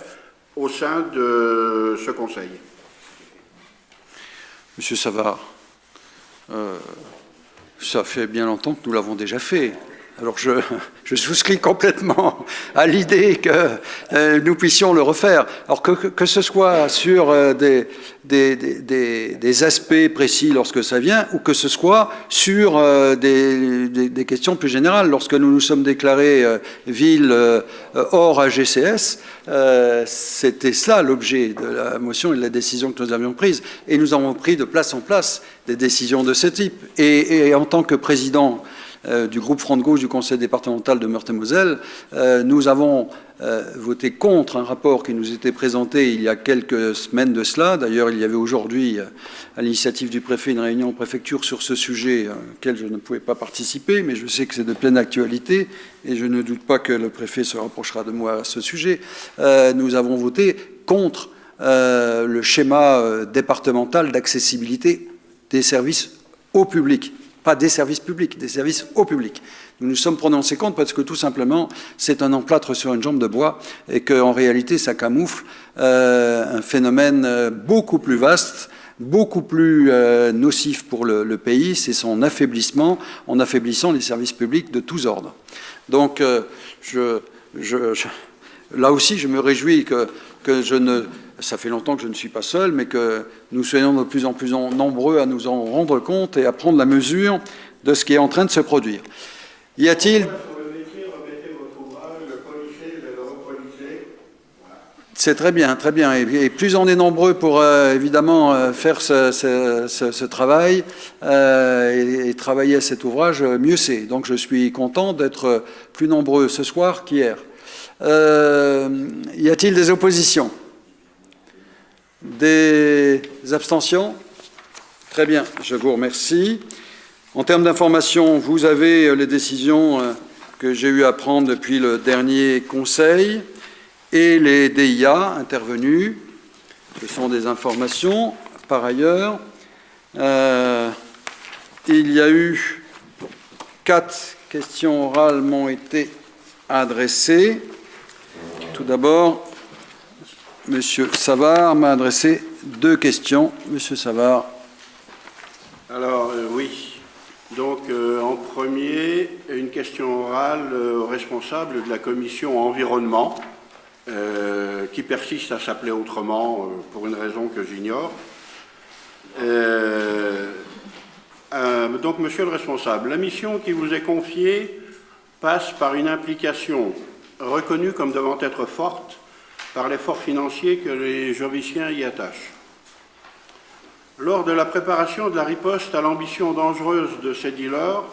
au sein de ce Conseil. Monsieur Savard, ça fait bien longtemps que nous l'avons déjà fait. Alors je souscris complètement à l'idée que nous puissions le refaire. Alors que ce soit sur des aspects précis lorsque ça vient, ou que ce soit sur des questions plus générales. Lorsque nous nous sommes déclarés ville hors AGCS, c'était ça l'objet de la motion et de la décision que nous avions prise. Et nous avons pris de place en place des décisions de ce type. Et en tant que président du groupe Front de Gauche du Conseil départemental de Meurthe-et-Moselle, nous avons voté contre un rapport qui nous était présenté il y a quelques semaines de cela. D'ailleurs, il y avait aujourd'hui, à l'initiative du préfet, une réunion en préfecture sur ce sujet auquel je ne pouvais pas participer, mais je sais que c'est de pleine actualité et je ne doute pas que le préfet se rapprochera de moi à ce sujet. Nous avons voté contre le schéma départemental d'accessibilité des services au public. Pas des services publics, des services au public. Nous nous sommes prononcés contre parce que tout simplement, c'est un emplâtre sur une jambe de bois et qu'en réalité, ça camoufle un phénomène beaucoup plus vaste, beaucoup plus nocif pour le pays, c'est son affaiblissement en affaiblissant les services publics de tous ordres. Donc, là aussi, je me réjouis que je ne... Ça fait longtemps que je ne suis pas seul, mais que nous soyons de plus en plus nombreux à nous en rendre compte et à prendre la mesure de ce qui est en train de se produire. Y a-t-il... C'est très bien, très bien. Et plus on est nombreux pour évidemment faire ce travail et travailler à cet ouvrage, mieux c'est. Donc je suis content d'être plus nombreux ce soir qu'hier. Y a-t-il des oppositions ? Des abstentions? Très bien, je vous remercie. En termes d'information, vous avez les décisions que j'ai eu à prendre depuis le dernier Conseil et les DIA intervenus. Ce sont des informations. Par ailleurs, Il y a eu 4 questions orales m'ont été adressées. Tout d'abord, M. Savard m'a adressé 2 questions. M. Savard. Alors, oui. Donc, en premier, une question orale au responsable de la commission environnement, qui persiste à s'appeler autrement pour une raison que j'ignore. Donc, monsieur le responsable, la mission qui vous est confiée passe par une implication reconnue comme devant être forte par l'effort financier que les Joviciens y attachent. Lors de la préparation de la riposte à l'ambition dangereuse de ces dealers,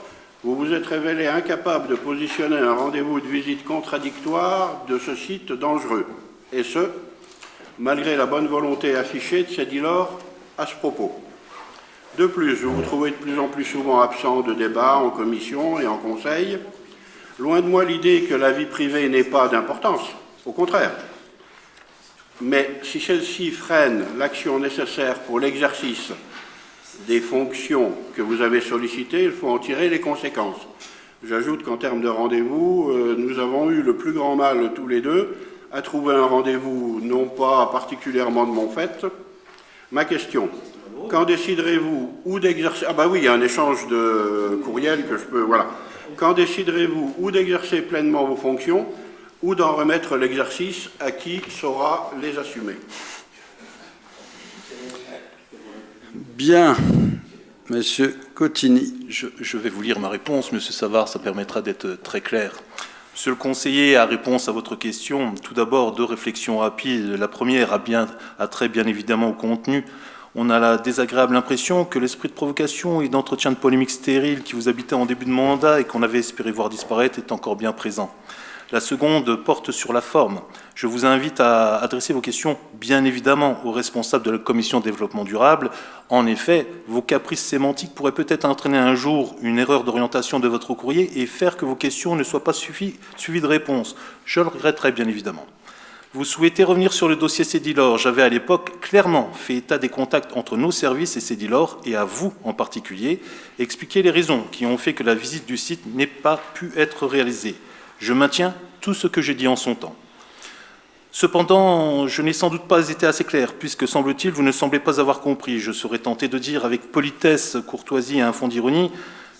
vous vous êtes révélé incapable de positionner un rendez-vous de visite contradictoire de ce site dangereux, et ce, malgré la bonne volonté affichée de ces dealers à ce propos. De plus, vous vous trouvez de plus en plus souvent absent de débats en commission et en conseil. Loin de moi l'idée que la vie privée n'ait pas d'importance, au contraire. Mais si celle-ci freine l'action nécessaire pour l'exercice des fonctions que vous avez sollicitées, il faut en tirer les conséquences. J'ajoute qu'en termes de rendez-vous, nous avons eu le plus grand mal tous les deux à trouver un rendez-vous non pas particulièrement de mon fait. Ma question, quand déciderez-vous ou d'exercer... Ah bah oui, il y a un échange de courriel que je peux... Voilà. Quand déciderez-vous ou d'exercer pleinement vos fonctions ou d'en remettre l'exercice à qui saura les assumer? Bien. Monsieur Cottigny. Je vais vous lire ma réponse, Monsieur Savard, ça permettra d'être très clair. Monsieur le conseiller, à réponse à votre question, tout d'abord 2 réflexions rapides. La première a trait bien évidemment au contenu. On a la désagréable impression que l'esprit de provocation et d'entretien de polémique stérile qui vous habitait en début de mandat et qu'on avait espéré voir disparaître est encore bien présent. La seconde porte sur la forme. Je vous invite à adresser vos questions, bien évidemment, aux responsables de la Commission développement durable. En effet, vos caprices sémantiques pourraient peut-être entraîner un jour une erreur d'orientation de votre courrier et faire que vos questions ne soient pas suivies de réponse. Je le regretterai, bien évidemment. Vous souhaitez revenir sur le dossier Cédilor. J'avais à l'époque clairement fait état des contacts entre nos services et Cédilor, et à vous en particulier, expliquer les raisons qui ont fait que la visite du site n'ait pas pu être réalisée. Je maintiens tout ce que j'ai dit en son temps. Cependant, je n'ai sans doute pas été assez clair, puisque, semble-t-il, vous ne semblez pas avoir compris. Je serais tenté de dire avec politesse, courtoisie et un fond d'ironie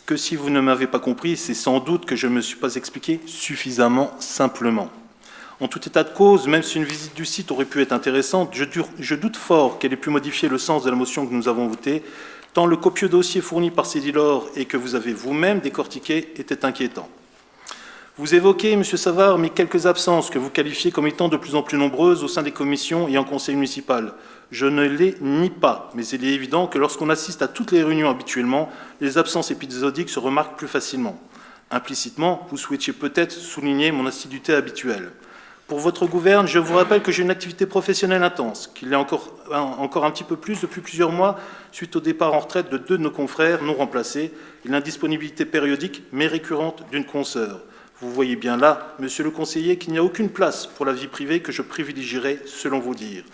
que si vous ne m'avez pas compris, c'est sans doute que je ne me suis pas expliqué suffisamment simplement. En tout état de cause, même si une visite du site aurait pu être intéressante, je doute fort qu'elle ait pu modifier le sens de la motion que nous avons votée, tant le copieux dossier fourni par Cédilor et que vous avez vous-même décortiqué était inquiétant. Vous évoquez, M. Savard, mais quelques absences que vous qualifiez comme étant de plus en plus nombreuses au sein des commissions et en conseil municipal. Je ne les nie pas, mais il est évident que lorsqu'on assiste à toutes les réunions habituellement, les absences épisodiques se remarquent plus facilement. Implicitement, vous souhaitiez peut-être souligner mon assiduité habituelle. Pour votre gouverne, je vous rappelle que j'ai une activité professionnelle intense, qu'il y a encore un petit peu plus depuis plusieurs mois, suite au départ en retraite de 2 de nos confrères non remplacés et l'indisponibilité périodique mais récurrente d'une consoeur. Vous voyez bien là, monsieur le conseiller, qu'il n'y a aucune place pour la vie privée que je privilégierai selon vos dires.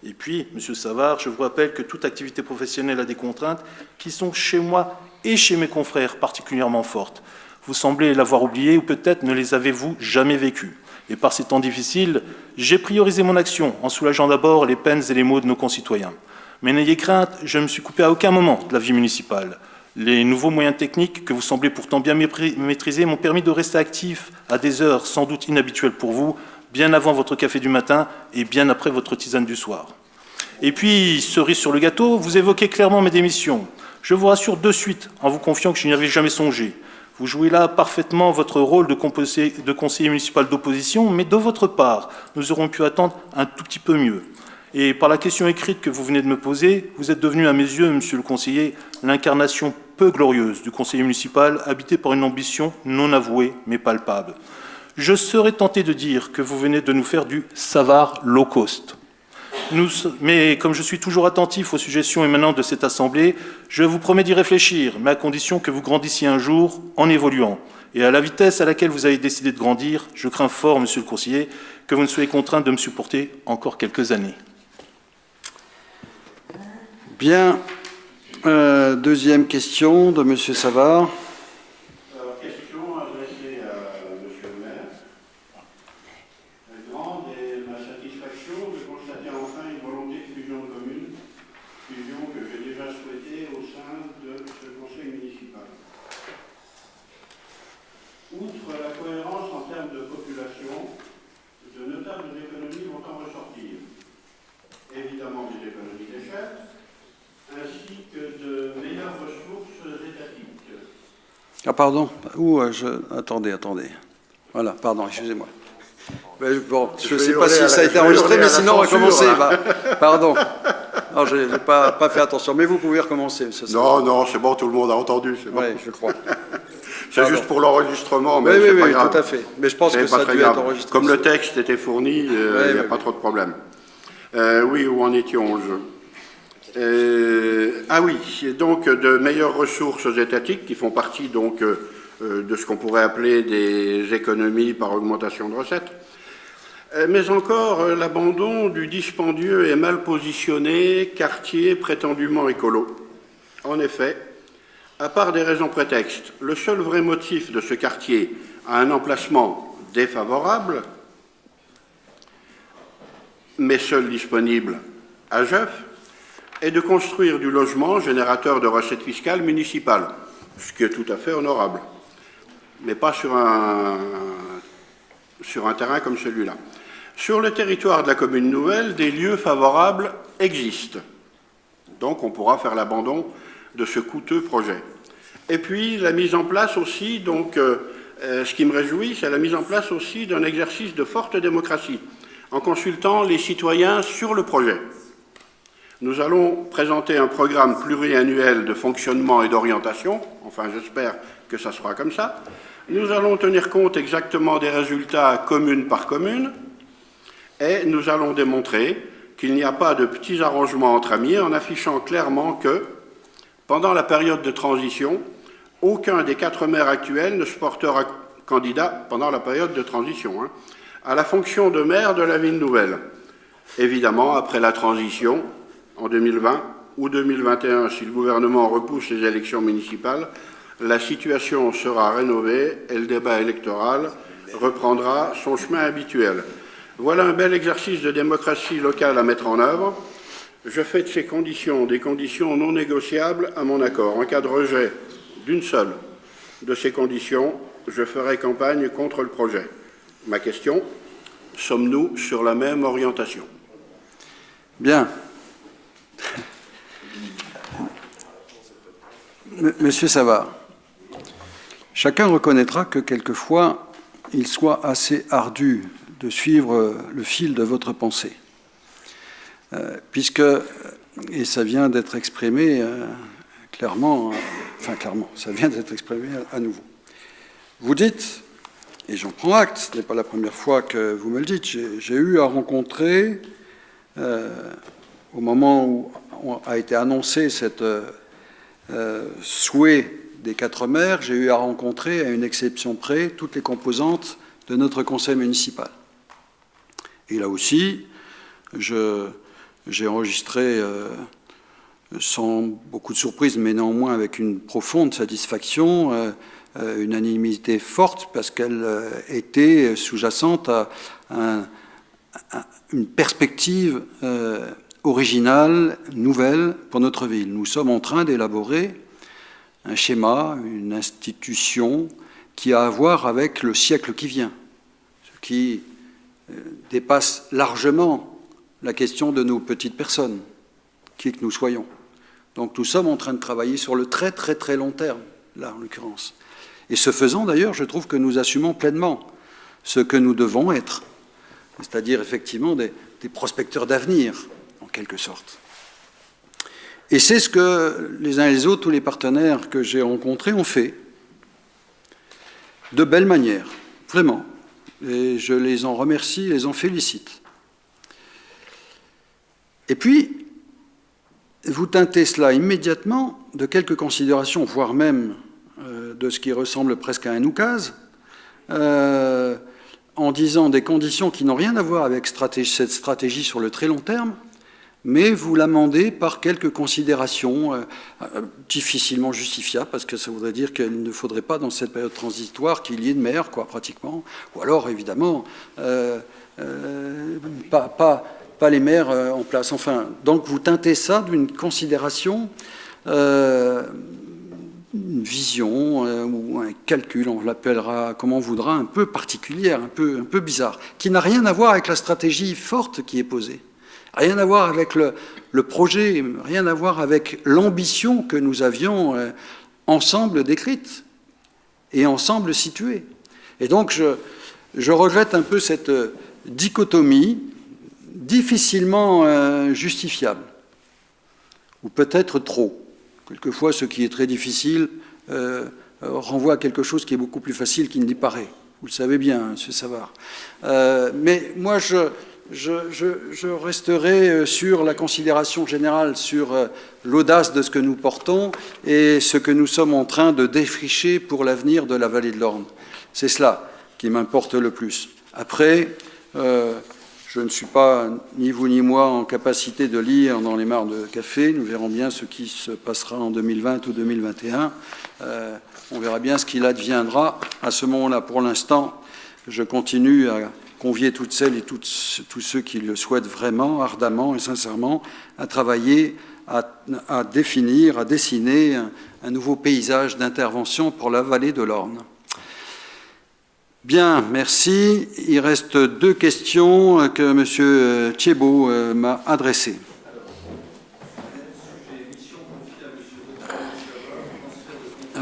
Et puis, monsieur Savard, je vous rappelle que toute activité professionnelle a des contraintes qui sont chez moi et chez mes confrères particulièrement fortes. Vous semblez l'avoir oublié ou peut-être ne les avez-vous jamais vécues. Et par ces temps difficiles, j'ai priorisé mon action en soulageant d'abord les peines et les maux de nos concitoyens. Mais n'ayez crainte, je ne me suis coupé à aucun moment de la vie municipale. Les nouveaux moyens techniques que vous semblez pourtant bien maîtriser m'ont permis de rester actif à des heures sans doute inhabituelles pour vous, bien avant votre café du matin et bien après votre tisane du soir. Et puis, cerise sur le gâteau, vous évoquez clairement mes démissions. Je vous rassure de suite en vous confiant que je n'y avais jamais songé. Vous jouez là parfaitement votre rôle de conseiller municipal d'opposition, mais de votre part, nous aurions pu attendre un tout petit peu mieux. Et par la question écrite que vous venez de me poser, vous êtes devenu à mes yeux, monsieur le conseiller, l'incarnation peu glorieuse du conseiller municipal, habité par une ambition non avouée mais palpable. Je serais tenté de dire que vous venez de nous faire du Savard low cost. Mais comme je suis toujours attentif aux suggestions émanant de cette Assemblée, je vous promets d'y réfléchir, mais à condition que vous grandissiez un jour en évoluant. Et à la vitesse à laquelle vous avez décidé de grandir, je crains fort, monsieur le conseiller, que vous ne soyez contraint de me supporter encore quelques années. Bien. Deuxième question de M. Savard. Question adressée à M. le maire. Grande est ma satisfaction de constater enfin une volonté de fusion de communes, fusion que j'ai déjà souhaitée au sein de ce conseil municipal. Outre la cohérence en termes de population, de notables économies vont en ressortir. Évidemment des économies d'échelle, ainsi que de meilleures ressources étatiques. Ah, pardon. Attendez. Voilà, pardon, excusez-moi. Bon, je ne sais pas si ça a été enregistré, mais sinon, on va commencer. Pardon. Non, je n'ai pas fait attention, mais vous pouvez recommencer. Non, c'est bon, tout le monde a entendu. Oui, je crois. C'est juste pour l'enregistrement, mais oui, c'est pas grave. tout à fait. Mais je pense que ça a dû être enregistré. Comme le texte était fourni, il n'y a pas trop de problème. Oui, où en étions-je? Donc de meilleures ressources étatiques qui font partie donc de ce qu'on pourrait appeler des économies par augmentation de recettes, mais encore l'abandon du dispendieux et mal positionné quartier prétendument écolo. En effet, à part des raisons prétextes, le seul vrai motif de ce quartier a un emplacement défavorable, mais seul disponible à Jeuf, est de construire du logement générateur de recettes fiscales municipales, ce qui est tout à fait honorable, mais pas sur un terrain comme celui-là. Sur le territoire de la commune nouvelle, des lieux favorables existent. Donc on pourra faire l'abandon de ce coûteux projet. Et puis la mise en place aussi, ce qui me réjouit, c'est la mise en place aussi d'un exercice de forte démocratie, en consultant les citoyens sur le projet. Nous allons présenter un programme pluriannuel de fonctionnement et d'orientation, enfin j'espère que ça sera comme ça. Nous allons tenir compte exactement des résultats commune par commune et nous allons démontrer qu'il n'y a pas de petits arrangements entre amis en affichant clairement que, pendant la période de transition, aucun des 4 maires actuels ne se portera candidat pendant la période de transition à la fonction de maire de la ville nouvelle. Évidemment, après la transition, en 2020 ou 2021, si le gouvernement repousse les élections municipales, la situation sera rénovée et le débat électoral reprendra son chemin habituel. Voilà un bel exercice de démocratie locale à mettre en œuvre. Je fais de ces conditions des conditions non négociables à mon accord. En cas de rejet d'une seule de ces conditions, je ferai campagne contre le projet. Ma question, sommes-nous sur la même orientation? Bien. Monsieur Savard, chacun reconnaîtra que quelquefois il soit assez ardu de suivre le fil de votre pensée, puisque, et ça vient d'être exprimé clairement, ça vient d'être exprimé à nouveau. Vous dites, et j'en prends acte, ce n'est pas la première fois que vous me le dites, j'ai eu à rencontrer, au moment où a été annoncé cet souhait des 4 maires, j'ai eu à rencontrer, à une exception près, toutes les composantes de notre conseil municipal. Et là aussi, j'ai enregistré, sans beaucoup de surprise, mais néanmoins avec une profonde satisfaction, une unanimité forte, parce qu'elle était sous-jacente à une perspective originale, nouvelle pour notre ville. Nous sommes en train d'élaborer un schéma, une institution qui a à voir avec le siècle qui vient, ce qui dépasse largement la question de nos petites personnes, qui que nous soyons. Donc nous sommes en train de travailler sur le très très très long terme, là en l'occurrence. Et ce faisant d'ailleurs, je trouve que nous assumons pleinement ce que nous devons être, c'est-à-dire effectivement des prospecteurs d'avenir, en quelque sorte. Et c'est ce que les uns et les autres, tous les partenaires que j'ai rencontrés ont fait, de belle manière, vraiment. Et je les en remercie, les en félicite. Et puis, vous teintez cela immédiatement de quelques considérations, voire même de ce qui ressemble presque à un oukase, en disant des conditions qui n'ont rien à voir avec cette stratégie sur le très long terme, mais vous l'amendez par quelques considérations difficilement justifiables, parce que ça voudrait dire qu'il ne faudrait pas, dans cette période transitoire, qu'il y ait de mer, quoi, pratiquement. Ou alors, évidemment, pas les maires en place. Enfin, donc vous teintez ça d'une considération, une vision ou un calcul, on l'appellera comme on voudra, un peu particulière, un peu bizarre, qui n'a rien à voir avec la stratégie forte qui est posée. Rien à voir avec le projet, rien à voir avec l'ambition que nous avions ensemble décrite et ensemble située. Et donc je regrette un peu cette dichotomie difficilement justifiable, ou peut-être trop. Quelquefois, ce qui est très difficile renvoie à quelque chose qui est beaucoup plus facile qu'il n'y paraît. Vous le savez bien, M. Savard. Mais moi, je resterai sur la considération générale, sur l'audace de ce que nous portons et ce que nous sommes en train de défricher pour l'avenir de la vallée de l'Orne. C'est cela qui m'importe le plus. Après, je ne suis pas, ni vous ni moi, en capacité de lire dans les mares de café. Nous verrons bien ce qui se passera en 2020 ou 2021. On verra bien ce qu'il adviendra à ce moment-là. Pour l'instant, je continue à convier toutes celles et tous ceux qui le souhaitent vraiment, ardemment et sincèrement, à travailler, à définir, à dessiner un nouveau paysage d'intervention pour la vallée de l'Orne. Bien, merci. Il reste 2 questions que M. Thiebaud m'a adressées.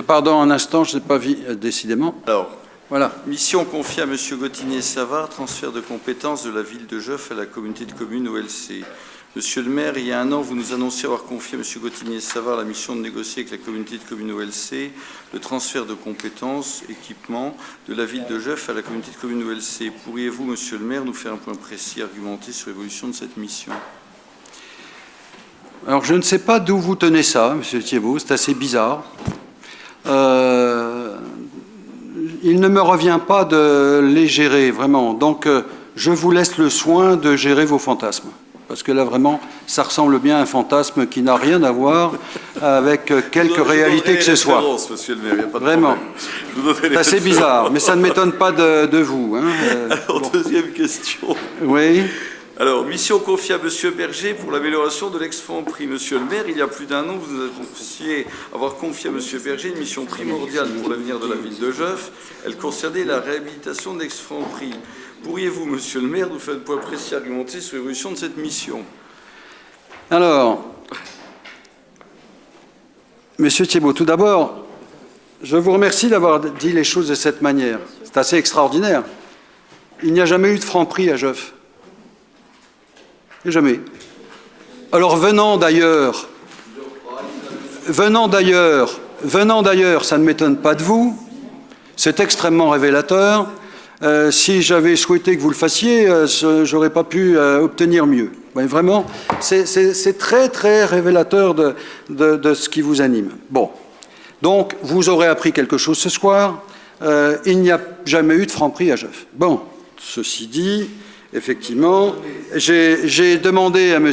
Pardon, un instant, je n'ai pas vu, décidément. Alors, voilà. Mission confiée à M. Gautinier-Savard, transfert de compétences de la ville de Geoff à la communauté de communes OLC. Monsieur le maire, il y a 1 an, vous nous annonciez avoir confié à M. Gautinier-Savard la mission de négocier avec la communauté de communes OLC le transfert de compétences, équipements de la ville de Geoff à la communauté de communes OLC. Pourriez-vous, monsieur le maire, nous faire un point précis, argumenté sur l'évolution de cette mission? Alors, je ne sais pas d'où vous tenez ça, monsieur Thiebaud, c'est assez bizarre. Il ne me revient pas de les gérer, vraiment. Donc, je vous laisse le soin de gérer vos fantasmes. Parce que là, vraiment, ça ressemble bien à un fantasme qui n'a rien à voir avec quelque réalité que ce soit. Monsieur le maire, il n'y a pas de vraiment. C'est assez bizarre, mais ça ne m'étonne pas de vous. Hein. Alors, bon. Deuxième question. Oui. Alors, mission confiée à M. Berger pour l'amélioration de l'ex-Franprix. Monsieur le maire, il y a plus d'1 an, vous nous annonciez avoir confié à M. Berger une mission primordiale pour l'avenir de la ville de Geoff. Elle concernait la réhabilitation de l'ex-Franprix. Pourriez-vous, monsieur le maire, nous faire un point précis argumenté sur l'évolution de cette mission? Alors, monsieur Thiebaud, tout d'abord, je vous remercie d'avoir dit les choses de cette manière. C'est assez extraordinaire. Il n'y a jamais eu de Franprix à Geoff. Jamais. Alors, venant d'ailleurs, ça ne m'étonne pas de vous. C'est extrêmement révélateur. Si j'avais souhaité que vous le fassiez, je n'aurais pas pu obtenir mieux. Ouais, vraiment, c'est très, très révélateur de ce qui vous anime. Bon. Donc, vous aurez appris quelque chose ce soir. Il n'y a jamais eu de Franprix à Geoff. Bon. Ceci dit, effectivement, j'ai demandé à M.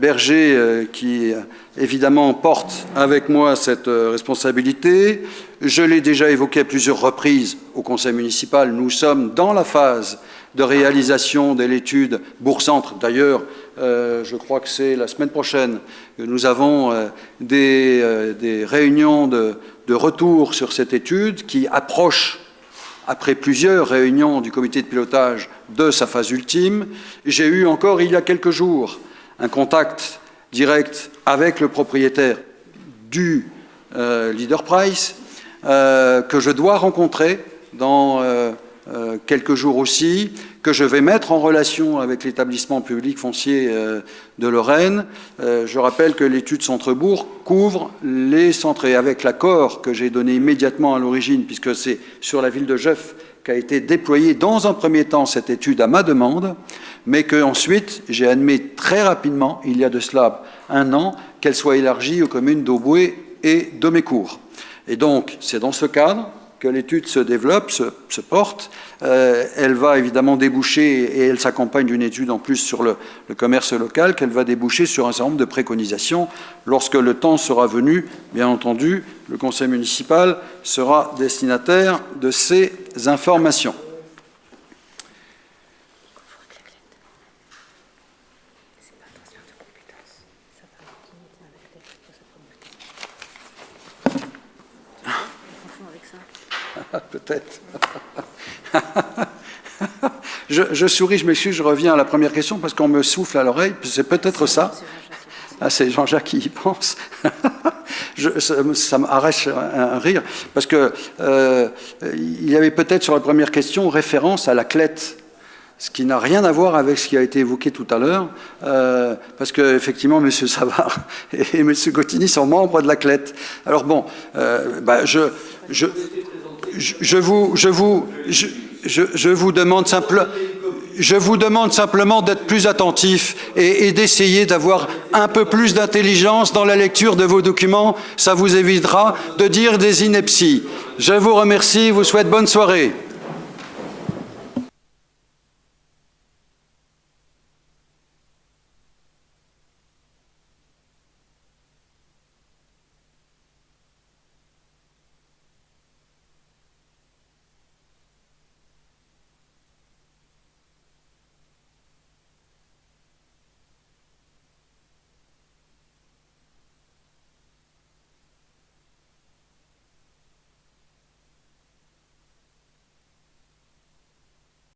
Berger, qui évidemment porte avec moi cette responsabilité. Je l'ai déjà évoqué à plusieurs reprises au conseil municipal. Nous sommes dans la phase de réalisation de l'étude Bourg-Centre. D'ailleurs, je crois que c'est la semaine prochaine que nous avons des réunions de retour sur cette étude qui approche, après plusieurs réunions du comité de pilotage, de sa phase ultime. J'ai eu encore, il y a quelques jours, un contact direct avec le propriétaire du Leader Price, que je dois rencontrer dans quelques jours aussi, que je vais mettre en relation avec l'établissement public foncier de Lorraine. Je rappelle que l'étude Centre-Bourg couvre les centres, et avec l'accord que j'ai donné immédiatement à l'origine, puisque c'est sur la ville de Geoff qu'a été déployée dans un premier temps cette étude à ma demande, mais qu'ensuite j'ai admis très rapidement, il y a de cela 1 an, qu'elle soit élargie aux communes d'Auboué et d'Aumécourt. Et donc, c'est dans ce cadre que l'étude se développe, se porte. Elle va évidemment déboucher, et elle s'accompagne d'une étude en plus sur le commerce local, qu'elle va déboucher sur un certain nombre de préconisations. Lorsque le temps sera venu, bien entendu, le conseil municipal sera destinataire de ces informations. Peut-être. Je souris, je m'excuse, je reviens à la première question parce qu'on me souffle à l'oreille. C'est peut-être ça. Ah, c'est Jean-Jacques qui y pense. Ça m'arrache un rire parce que il y avait peut-être sur la première question référence à la clette, ce qui n'a rien à voir avec ce qui a été évoqué tout à l'heure, parce qu'effectivement, M. Savard et M. Gottini sont membres de la clette. Alors bon, je vous demande simplement d'être plus attentif et d'essayer d'avoir un peu plus d'intelligence dans la lecture de vos documents. Ça vous évitera de dire des inepties. Je vous remercie, vous souhaite bonne soirée.